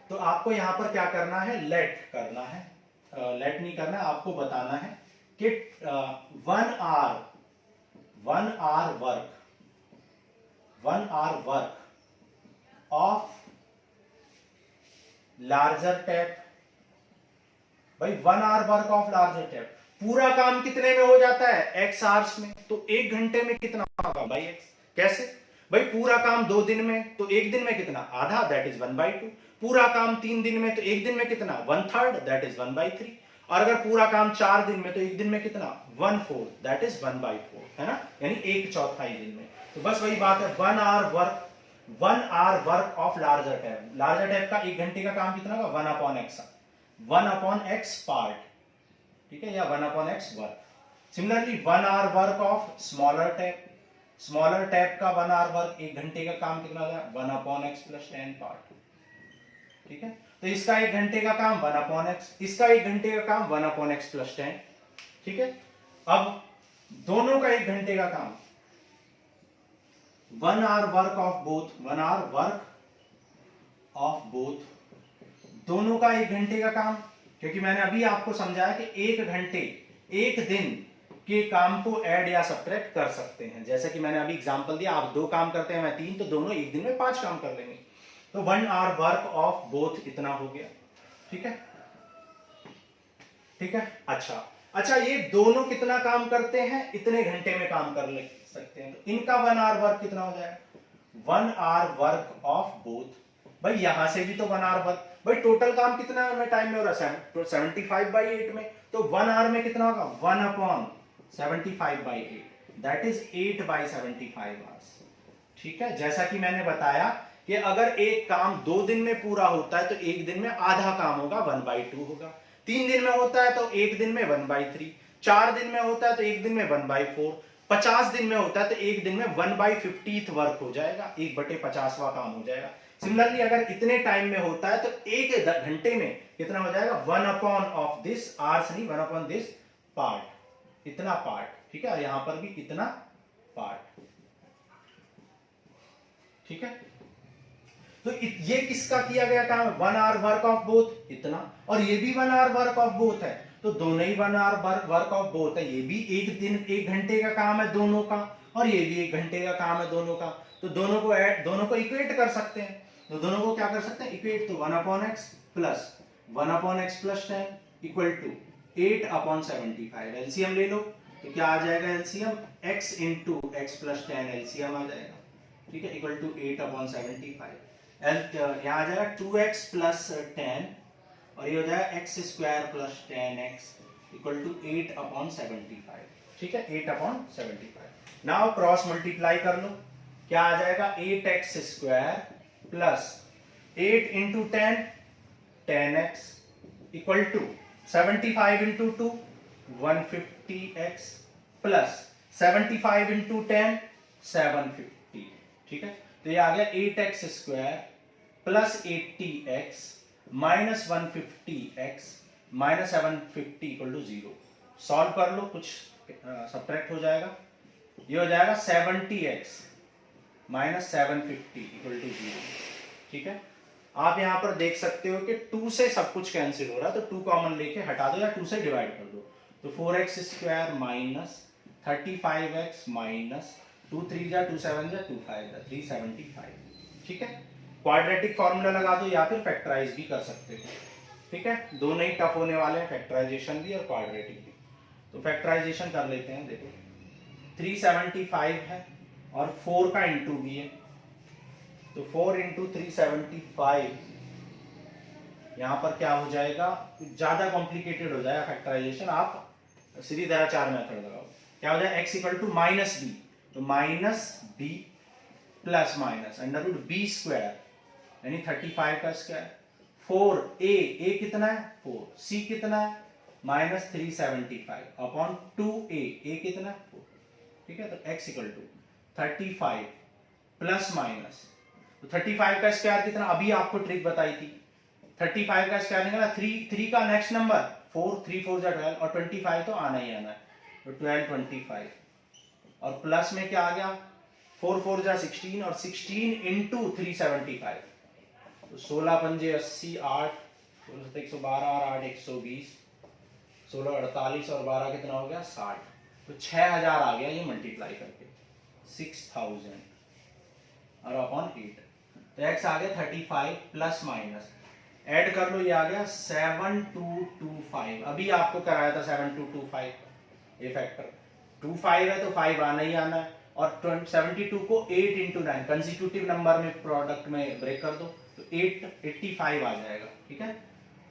तो आपको यहां पर क्या करना है, लेट करना है, लेट नहीं करना, आपको बताना है कि 1 hour work of larger tap. भाई 1 hour work of larger tap, पूरा काम कितने में हो जाता है? x आवर्स में। तो 1 घंटे में कितना होगा भाई x? कैसे भाई? पूरा काम 2 दिन में, तो 1 दिन में कितना? आधा, दैट इज 1/2। पूरा काम 3 दिन में, तो 1 दिन में कितना? 1/3, दैट इज 1/3। और अगर पूरा काम 4 दिन में, तो 1 दिन में कितना? 1/4, दैट इज 1/4, है ना? यानी 1/4 दिन में। तो बस वही बात है, 1 hour work of larger tap. Larger tap का 1 घंटे का काम कितना होगा? 1/x पार्ट, ठीक है, या 1/x work. Similarly 1 hour work of smaller tap, smaller tap का 1 आवर वर्क, 1 घंटे का काम कितना होगा? 1/x + 10 पार्ट, ठीक है? तो इसका 1 घंटे का काम 1/x, इसका 1 घंटे का काम 1/x + 10, ठीक है? अब दोनों का 1 घंटे का काम, 1 hour work of both, 1 hour work of both, दोनों का 1 घंटे का काम। क्योंकि मैंने अभी आपको समझाया कि 1 घंटे 1 दिन के काम को ऐड या सब्ट्रैक्ट कर सकते हैं। जैसे कि मैंने अभी एग्जांपल दिया, आप 2 काम करते हैं, मैं 3, तो दोनों 1 दिन में 5 काम कर लेंगे। तो 1 आवर वर्क ऑफ बोथ इतना हो गया। ठीक है, ठीक है। अच्छा, ये दोनों कितना काम करते हैं, इतने घंटे में काम कर सकते हैं, तो इनका 1 आवर वर्क कितना हो जाएगा, 1 आवर वर्क ऑफ बोथ। भाई यहां से भी तो 1 आवर वर्क, भाई टोटल काम कितना में टाइम में हो रहा है, तो 75/8 में, तो 1 आवर में कितना होगा, 1/75/8, दैट इज 8/75 आवर्स। ठीक है, जैसा कि मैंने बताया कि अगर एक काम 2 दिन में पूरा होता है तो एक दिन में आधा काम होगा, 1/2 होगा। 3 दिन में होता है तो एक दिन में 1/3, 4 दिन में होता है तो एक दिन में 1/4, 50 दिन में होता है तो एक दिन में 1/50 वर्क हो जाएगा, 1/50वां काम हो जाएगा। सिमिलरली अगर इतने टाइम में होता है तो एक घंटे में कितना हो जाएगा, 1/ऑफ दिस आवर्स नहीं, 1 दिस पार्ट, इतना पार्ट। ठीक है, यहां पर भी इतना पार्ट। ठीक है, तो ये किसका किया गया काम है, 1 आवर वर्क ऑफ बोथ इतना, और ये भी 1 आवर वर्क ऑफ बोथ है, तो दोनों ही 1 आवर वर्क ऑफ बोथ है। ये भी एक दिन 1 घंटे का काम है दोनों का, और ये भी 1 घंटे का काम है दोनों का, तो दोनों को इक्वेट कर सकते हैं। तो दोनों को क्या कर सकते हैं, इक्वेट, तो 1/x plus 1/x plus 10 equal to 8/75। LCM ले लो, तो क्या आ जाएगा LCM, x into x plus 10 LCM आ जाएगा। ठीक है, इक्वल टू 8/75। यहाँ आ जाएगा 2x प्लस 10, और ये हो जाएगा x square plus 10x equal to 8/75। ठीक है, 8/75। नाउ क्रॉस मल्टीप्लाई कर लो, क्या आ जाएगा, 8x square plus 8 into 10 10x equal to 75 into 2 150x plus 75 into 10 750। ठीक है, तो ये आ गया 8x square plus 80x minus 150x minus 750 equal to 0। Solve कर लो, कुछ सब्ट्रैक्ट हो जाएगा, ये हो जाएगा 70x माइनस 750 इक्वल टू 0। ठीक है, आप यहां पर देख सकते हो कि 2 से सब कुछ कैंसिल हो रहा है, तो 2 कॉमन लेके हटा दो या 2 से डिवाइड कर दो, तो 4x square minus 35x minus 2 3 जा 2 7 जा 2 5 जा 375। ठीक है, क्वाड्रेटिक फॉर्मूला लगा दो या फिर फैक्टराइज भी कर सकते हो। ठीक है, दोनों ही टफ होने वाले हैं, फैक्टराइजेशन भी और क्वाड्रेटिक भी। तो फैक्टराइजेशन कर लेते हैं, देखो 375 है और 4 का इंटू भी है, तो 4 इंटू 375, यहां पर क्या हो जाएगा, ज्यादा कॉम्प्लिकेटेड हो जाएगा फैक्टराइजेशन, आप सीधी तरह 4 मेथड लगाओ। क्या हो जाएगा, x equal to minus b, तो minus b plus minus under root b square यानी 35 का स्क्वायर, 4 ए कितना है 4, सी कितना है माइनस 375 अपॉन 2a, ए कितना है 4। ठीक है, तो x equal to 35 plus minus, तो 35 का स्क्वायर कितना, अभी आपको ट्रिक बताई थी, 35 का स्क्वायर निकला 3 का नेक्स्ट नंबर 4, 3 4 जा 12 और 25 तो आना ही आना है, तो 12 25, और प्लस में क्या आ गया 4 4 जा 16 और 16 इंटू 375, तो 16 पंजे 80, 8 16 112 और 8 120, 16 48 और 12 कितना हो गया 60, तो 6000 आ गया ये मल्टीप्लाई करके 6000 और अपॉन 8, तो x आ गया 35 प्लस माइनस, ऐड कर लो, ये आ गया 7225। अभी आपको कराया था 7225, ये फैक्टर 25 है तो 5 आना ही आना है, और 72 को 8 इंटू 9 कंसिक्यूटिव नंबर में प्रोडक्ट में ब्रेक कर दो, तो 85 आ जाएगा। ठीक है,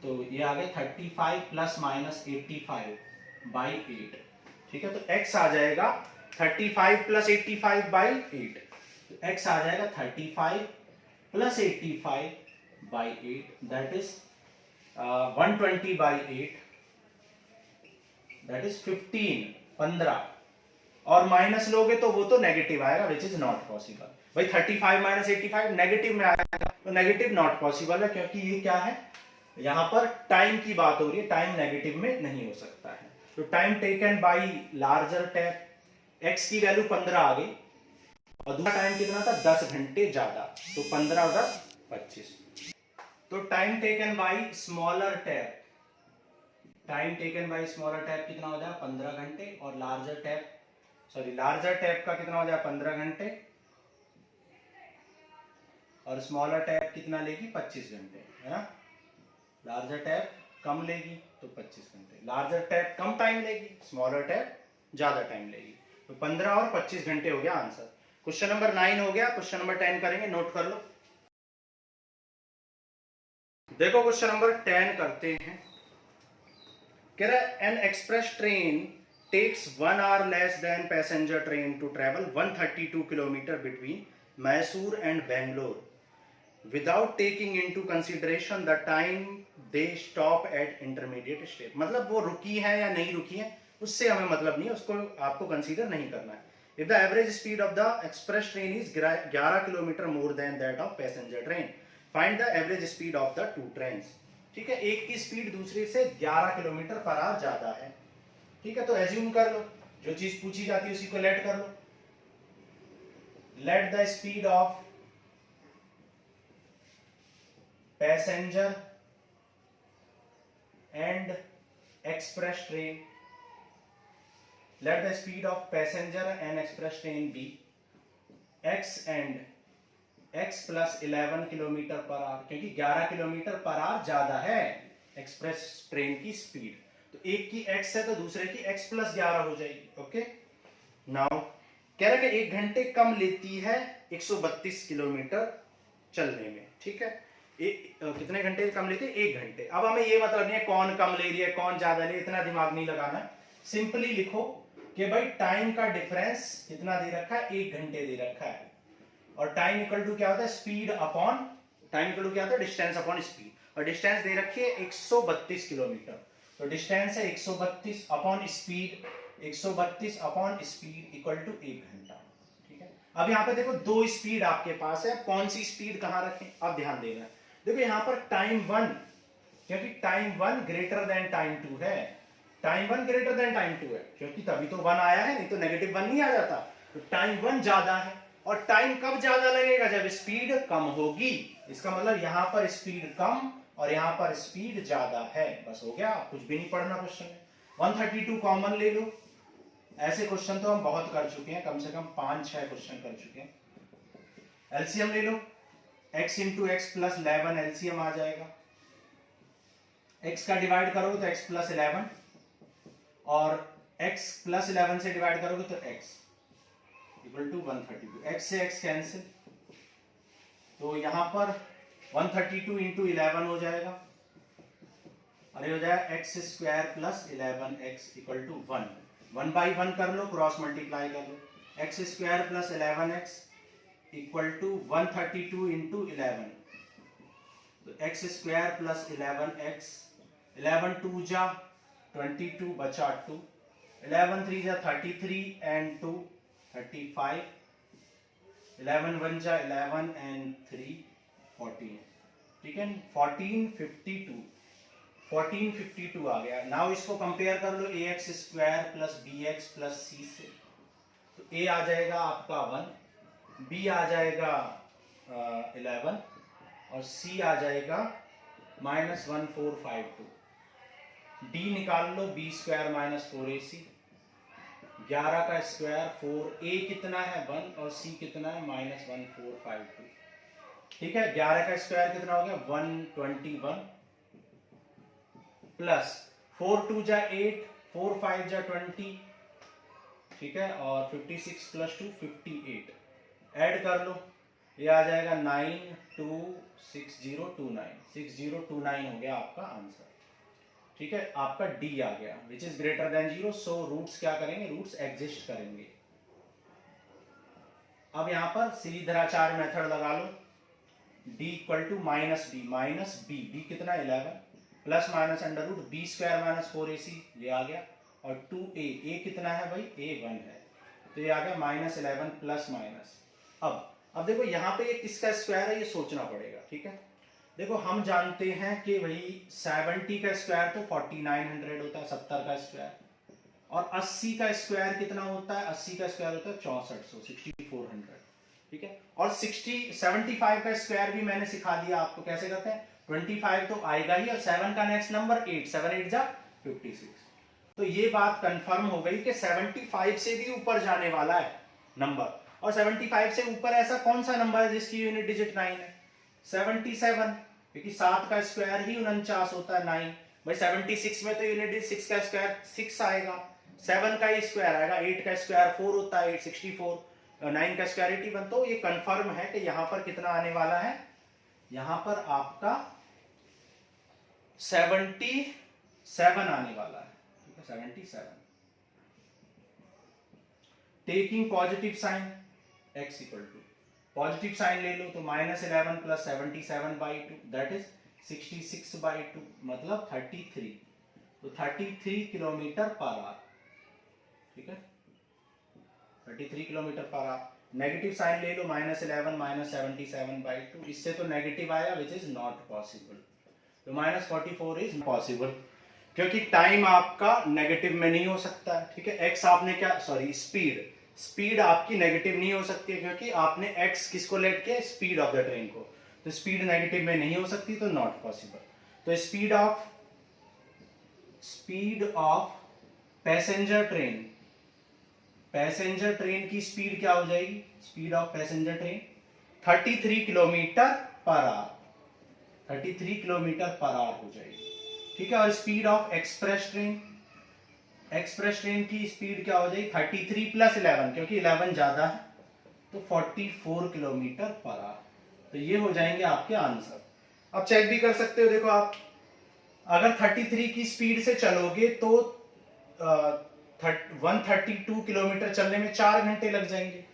तो ये आ गया 35 प्लस माइनस 85/8। ठीक है, तो x आ जाएगा 35 प्लस 85/8, तो x आ जाएगा 35 plus 85/8, that is 120/8, that is 15, और माइनस लोगे तो वो तो नेगेटिव आएगा, विच इज नॉट पॉसिबल। भाई 35 माइनस 85 नेगेटिव में आएगा, तो नेगेटिव नॉट पॉसिबल है, क्योंकि ये क्या है, यहां पर टाइम की बात हो रही है, टाइम नेगेटिव में नहीं हो सकता है। तो time taken by larger tap, x की वैल्यू 15 आ गई, और दूसरा टाइम कितना था 10 घंटे ज्यादा, तो 15 और 10 25। तो time taken by smaller tap, time taken by smaller tap कितना हो जाएगा 15 घंटे, और लार्जर टैप का कितना हो जाएगा 15 घंटे, और स्मॉलर टैप कितना लेगी, 25 घंटे, है ना। लार्जर टैप कम लेगी तो 25 घंटे, लार्जर टैप कम टाइम लेगी, स्मॉलर टैप ज्यादा टाइम लेगी। तो 15 और 25 घंटे हो गया आंसर। क्वेश्चन नंबर 9 हो गया। क्वेश्चन नंबर 10 करेंगे, नोट कर लो। देखो क्वेश्चन नंबर 10 करते हैं। कह रहा है N express train takes 1 hour less than passenger train to travel 132 kilometer between Mysore and Bangalore without taking into consideration the time they stop at intermediate step। मतलब वो रुकी है या नहीं रुकी है उससे हमें मतलब नहीं है, उसको आपको कंसीडर नहीं करना है। If the average speed of the express train is 11 kilometer more than that of passenger train, find the average speed of the two trains। ठीक है, एक की स्पीड दूसरे से 11 किलोमीटर पर आवर ज्यादा है। ठीक है, तो एज्यूम कर लो, जो चीज पूछी जाती है उसी को लेट कर लो। Let the speed of passenger and express train, let the speed of passenger and express train be x and x plus 11 kilometre per hour, क्योंकि 11 किलोमीटर पर आवर ज्यादा है एक्सप्रेस ट्रेन की स्पीड, तो एक की x है तो दूसरे की x प्लस 11 हो जाएगी। ओके, नाउ कह रहा है कि 1 घंटे कम लेती है 132 किलोमीटर चलने में। ठीक है, कितने घंटे कम लेती है, 1 घंटे। अब हमें ये मतलब नहीं है कौन कम ले रही है कौन ज्यादा ले, इतना दिमाग नहीं लगाना है। सिंपली लिखो कि भाई टाइम का डिफरेंस कितना दे रखा है, 1 घंटे दे रखा है, और टाइम इक्वल टू क्या होता है, speed upon time equal to क्या होता है, डिस्टेंस अपॉन स्पीड, और डिस्टेंस दे रखी है 132 किलोमीटर, तो डिस्टेंस है 132 upon speed, 132 upon speed equal to 1 घंटा। ठीक है, अब यहाँ पे देखो दो स्पीड आपके पास है, कौन सी स्पीड कहाँ रखें, अब ध्यान देना। देखो यहाँ पर टाइम 1, क्योंकि टाइम 1 ग्रेटर देन टाइम 2 है, टाइम 1 ग्रेटर देन टाइम 2 है, क्योंकि तभी तो 1 आया है, नहीं तो नेगेटिव 1 नहीं आ जाता। तो टाइम 1 ज्यादा है, और टाइम कब ज्यादा लगेगा, जब स्पीड कम होगी। इसका मतलब यहां पर स्पीड कम और यहां पर स्पीड ज्यादा है। बस हो गया, कुछ भी नहीं पढ़ना क्वेश्चन में। 132 कॉमन ले लो। ऐसे क्वेश्चन तो हम बहुत कर चुके हैं, कम से कम 5-6 क्वेश्चन कर चुके हैं। एलसीएम ले लो, x into x plus 11 LCM आ जाएगा। x का डिवाइड करोगे तो x प्लस 11, और x प्लस 11 से डिवाइड करोगे तो x इक्वल टू 132। x से x कैंसिल, तो यहां पर 132 इंटू 11 हो जाएगा, और ये हो जाएगा x square plus 11x equal to 1। 1 by 1 कर लो, क्रॉस मल्टीप्लाई कर लो, x square plus 11x equal to 132 into 11, तो एक्स स्क्वायर प्लस 11x, 11 2 जा 22 बचा 2, 11 3 जा 33 एंड 2 35, 11 1 जा 11 एंड 3 14। ठीक है, 1452 आ गया। नाउ इसको कंपेयर कर लो ax square plus bx plus c से, तो a आ जाएगा आपका 1, b आ जाएगा 11, और c आ जाएगा -1452। d निकाल लो, b स्क्वायर माइनस 4ac, 11 का स्क्वायर 4, a कितना है 1 और c कितना है -1452। ठीक है, 11 का स्क्वायर कितना हो गया 121, प्लस 4 2 जा 8, 4 5 जा 20, ठीक है, और 56 प्लस 2 58, ऐड कर लो, ये आ जाएगा 926029, 6029 हो गया आपका आंसर। ठीक है, आपका डी आ गया, which is greater than 0, so roots क्या करेंगे, रूट्स एग्जिस्ट करेंगे। अब यहां पर सीधराचार मेथड लगा लो, d equal to minus b, b कितना 11, plus minus under root b square minus 4ac, ये आ गया, और 2a कितना है भाई, a 1 है, तो ये आ गया -11 प्लस माइनस। अब देखो यहाँ पे ये किसका स्क्वायर है, ये सोचना पड़ेगा। ठीक है, देखो हम जानते हैं कि भाई 70 का स्क्वायर तो 4900 होता है, 70 का स्क्वायर, और 80 का स्क्वायर कितना होता है, 80 का स्क्वायर होता है 6400, 6400। ठीक है, और 75 का स्क्वायर भी मैंने सिखा दिया आपको कैसे करते हैं, 25 तो आएगा ही, और 7 का नेक्स्ट नंबर 8, 7 8 जा 56। तो ये बात कंफर्म हो गई कि 75 से भी ऊपर जाने वाला है नंबर, और 75 से ऊपर ऐसा कौन सा नंबर है जिसकी यूनिट डिजिट 9 है, 77, क्योंकि 7 का स्क्वायर ही 49 होता है 9। भाई 76 में तो यूनिट डिजिट 6 का स्क्वायर 6 आएगा, 7 का ही स्क्वायर आएगा, 8 का स्क्वायर 4 होता है 864, 9 का स्क्वायर 81। तो ये कंफर्म है कि यहाँ पर कितना आने वाला है, यहाँ पर आपका 77 आने वाला है, ठीक है 77। Taking positive sign, x equal to positive sign ले लो तो -11 प्लस 77/2 दैट इज 66/2 मतलब 33। तो 33 किलोमीटर पर आवर, ठीक है 33 kilometre per our. Negative sign ले लो, -11 -77/2, इससे तो नेगेटिव आया विच इज नॉट पॉसिबल। तो -44 इज पॉसिबल, क्योंकि टाइम आपका नेगेटिव में नहीं हो सकता है, ठीक है। एक्स आपने क्या, सॉरी स्पीड आपकी नेगेटिव नहीं हो सकती है, क्योंकि आपने एक्स किसको लेट किया, स्पीड ऑफ द ट्रेन को। तो स्पीड नेगेटिव में नहीं हो सकती, तो नॉट पॉसिबल। तो स्पीड ऑफ पैसेंजर ट्रेन की स्पीड क्या हो जाएगी, speed of passenger train 33 kilometre per our, 33 kilometre per our हो जाएगी, ठीक है। और स्पीड ऑफ एक्सप्रेस ट्रेन की स्पीड क्या हो जाएगी, 33 प्लस 11, क्योंकि 11 ज्यादा है, तो 44 किलोमीटर पर आवर। तो ये हो जाएंगे आपके आंसर। अब चेक भी कर सकते हो, देखो आप अगर 33 की स्पीड से चलोगे तो 132 किलोमीटर चलने में 4 घंटे लग जाएंगे,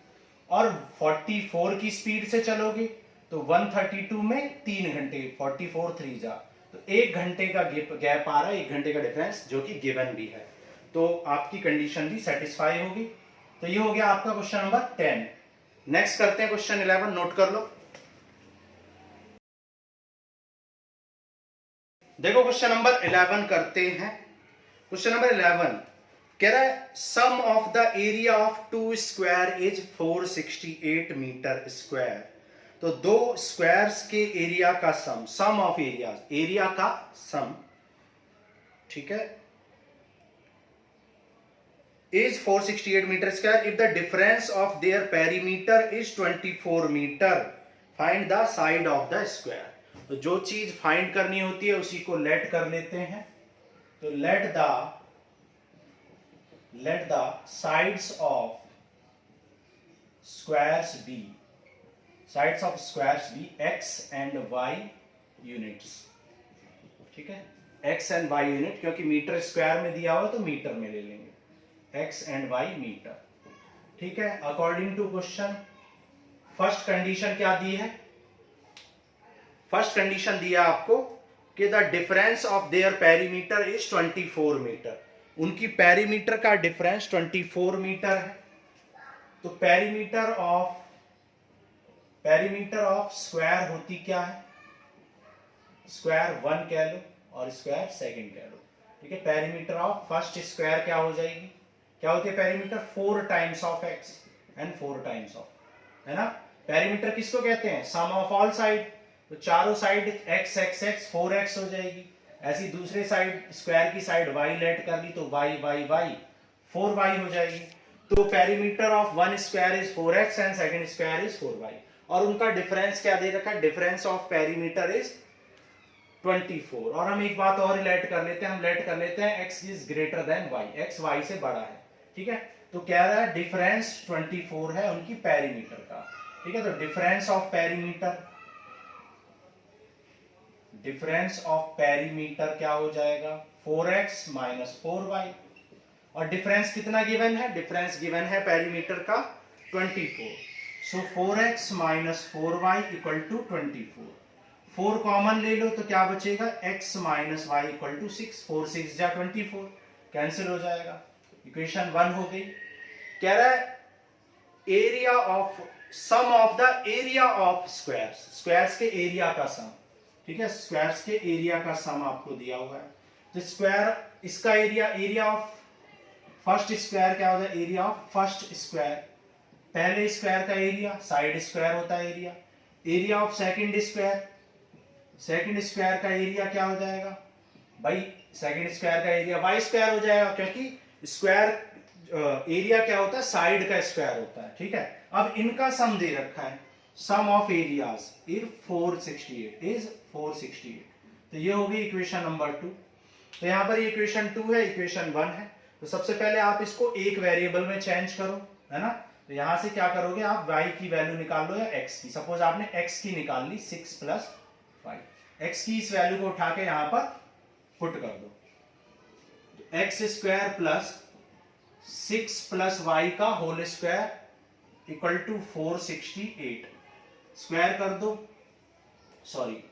और 44 की स्पीड से चलोगे तो 132 में 3 घंटे, 44 3 जा, तो 1 घंटे का गैप आ रहा है, 1 घंटे का डिफरेंस, जो कि गिवन भी है। तो आपकी कंडीशन भी सेटिस्फाई होगी। तो ये हो गया आपका क्वेश्चन नंबर 10। नेक्स्ट करते हैं क्वेश्चन 11, नोट कर लो। देखो क्वेश्चन नंबर 11 करते हैं। क्वेश्चन नंबर 11 कह रहा है sum of the area of 2 square is 468 metre square. तो 2 स्क्वायर्स के एरिया का सम ऑफ एरिया का सम, ठीक है, is 468 meter square if the difference of their perimeter is 24 meter, find the side of the square। तो जो चीज find करनी होती है उसी को लेट कर लेते हैं। तो let the sides of squares be x and y units, ठीक है, x and y यूनिट, क्योंकि मीटर स्क्वायर में दिया हुआ तो मीटर में ले लेंगे, x and y मीटर, ठीक है। According to question first condition क्या दी है, फर्स्ट कंडीशन दिया आपको कि the difference of their perimeter is 24 metre. उनकी पेरीमीटर का डिफरेंस 24 मीटर है। तो पेरीमीटर ऑफ स्क्वायर होती क्या है, स्क्वायर 1 कह लो और स्क्वायर सेकंड कह लो, ठीक है। पेरीमीटर ऑफ फर्स्ट स्क्वायर क्या हो जाएगी, क्या होती है perimeter, 4 times of x and 4 times of, है ना। पेरीमीटर किसको कहते हैं, सम ऑफ ऑल साइड। तो चारों साइड x 4x हो जाएगी। ऐसी दूसरे साइड स्क्वायर की साइड y लेट कर ली तो y 4y हो जाएगी। तो perimeter of one square is 4x and second square is 4y, और उनका डिफरेंस क्या दे रखा है, डिफरेंस ऑफ पेरीमीटर इज 24। और हम एक बात और लेट कर लेते हैं, x is greater then y, x y से बड़ा है, ठीक है। तो कह रहा है डिफरेंस 24 है उनकी पेरीमीटर का, ठीक है। तो डिफरेंस ऑफ पेरीमीटर क्या हो जाएगा, 4x माइनस 4y। और डिफरेंस कितना गिवन है, डिफरेंस गिवन है पेरीमीटर का 24। So 4x minus 4y equal to 24। 4 common ले लो तो क्या बचेगा, x minus y equal to 6, 4 6 जा 24, कैंसिल हो जाएगा। इक्वेशन 1 हो गई। कह रहा है area of sum of the area of squares के एरिया का सम, ठीक है। स्क्वायर्स के एरिया का सम आपको दिया हुआ है। तो स्क्वायर इसका एरिया ऑफ फर्स्ट स्क्वायर क्या होता है, एरिया ऑफ फर्स्ट स्क्वायर, पहले स्क्वायर का एरिया, साइड स्क्वायर होता है area. Area of second square का एरिया क्या हो जाएगा भाई, सेकंड स्क्वायर का एरिया y स्क्वायर हो जाएगा, क्योंकि स्क्वायर एरिया क्या होता है, साइड का स्क्वायर होता है, ठीक है। अब इनका सम दे रखा है, सम ऑफ एरियाज इज 468 तो ये होगी इक्वेशन नंबर 2। तो यहाँ पर इक्वेशन 2 है, इक्वेशन 1 है। तो सबसे पहले आप इसको एक वेरिएबल में चेंज करो, है ना। तो यहां से क्या करोगे आप, y की वैल्यू निकाल लो या x की। सपोज आपने x की निकाल ली 6 + 5, x की इस वैल्यू को उठा के यहां पर पुट कर दो। x² + 6 + y का whole square equal to 468 square कर दो। सॉरी,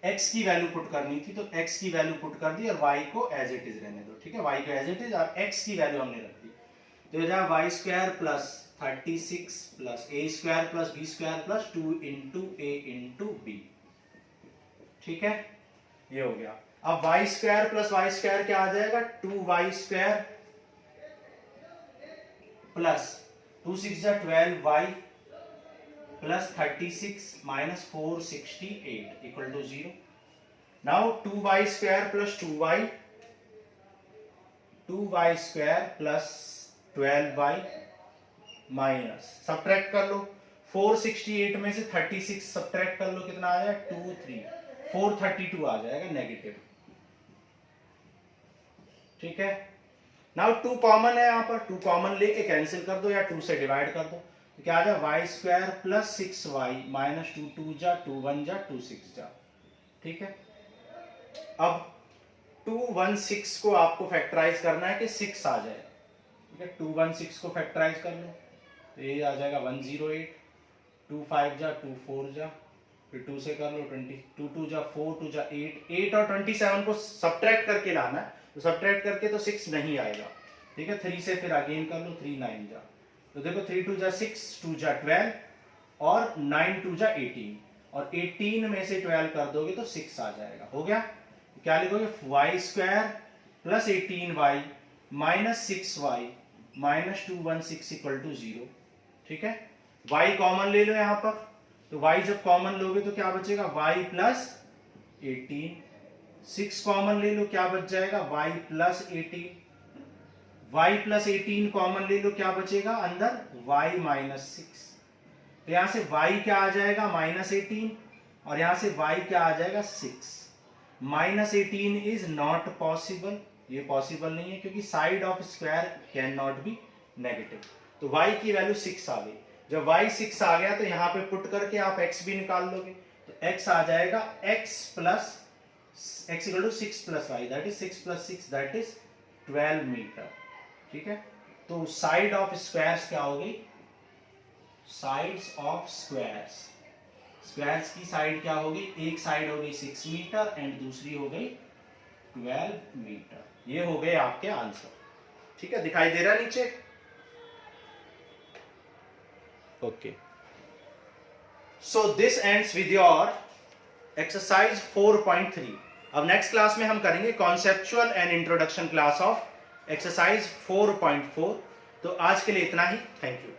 x की वैल्यू पुट करनी थी तो x की वैल्यू पुट कर दी और y को एज इट इज रहने दो, ठीक है। y को एज इट इज और x की वैल्यू हमने रख दी। तो हो जाएगा y² + 36 + a² + b² + 2 × a × b, ठीक है, ये हो गया। अब y² + y² क्या आ जाएगा, 2y² + 2 6 12y + 36 - 468 = 0। Now 2y² + 2y, 2y² + 12y minus, subtract कर लो। 468 में से 36 सब्ट्रैक्ट कर लो, कितना आ जाएगा 2 3 432 आ जाएगा नेगेटिव, ठीक है। नाउ 2 कॉमन है, यहाँ पर 2 कॉमन लेके कैंसिल कर दो या 2 से डिवाइड कर दो। तो क्या आ जाए y² + 6y - 2 2 जा 2 1 जा 2 6 जा, ठीक है। अब 216 को आपको फैक्टराइज करना है कि 6 आ जाए, ठीक है। 216 को फैक्टराइज कर लो तो ये आ जाएगा 108, 2 5 जा 2 4 जा, फिर 2 से कर लो 20, 2 2 जा 4 2 जा 8, 8 और 27 को सब्ट्रैक्ट करके लाना है। तो सब्ट्रैक्ट करके तो 6 नहीं आएगा, ठीक है। 3 से फिर अगेन कर लो, 3 9 जा, तो देखो 3 2 जा 6, 2 जा 12 और 9 2 जा 18, और 18 में से 12 कर दोगे तो 6 आ जाएगा। हो गया, क्या लिखोगे y² + 18y - 6y - 216 = 0, ठीक है। y कॉमन ले लो यहां पर, तो y जब कॉमन लोगे तो क्या बचेगा y + 18, 6 कॉमन ले लो, क्या बच जाएगा y + 18, y + 18 कॉमन ले लो, क्या बचेगा अंदर y - 6। तो यहां से y क्या आ जाएगा -18 और यहां से y क्या आ जाएगा 6। -18 इज नॉट पॉसिबल, ये पॉसिबल नहीं है क्योंकि side of square can not be negative. तो y की वैल्यू 6 आ गई। जब y 6 आ गया तो यहां पे पुट करके आप x भी निकाल लोगे, तो x आ जाएगा x + x = 6 + y, that is 6 + 6 that is 12 metre, ठीक है। तो साइड ऑफ स्क्वायर्स क्या हो गई, साइड्स ऑफ स्क्वायर्स, स्क्वायर्स की साइड क्या हो गई, एक साइड हो गई 6 मीटर एंड दूसरी हो गई 12 मीटर। ये हो गए आपके आंसर, ठीक है। दिखाई दे रहा है नीचे, okay. So this ends with your exercise 4.3। अब नेक्स्ट क्लास में हम करेंगे conceptual and introduction class of exercise 4.4। तो आज के लिए इतना ही, थैंक यू।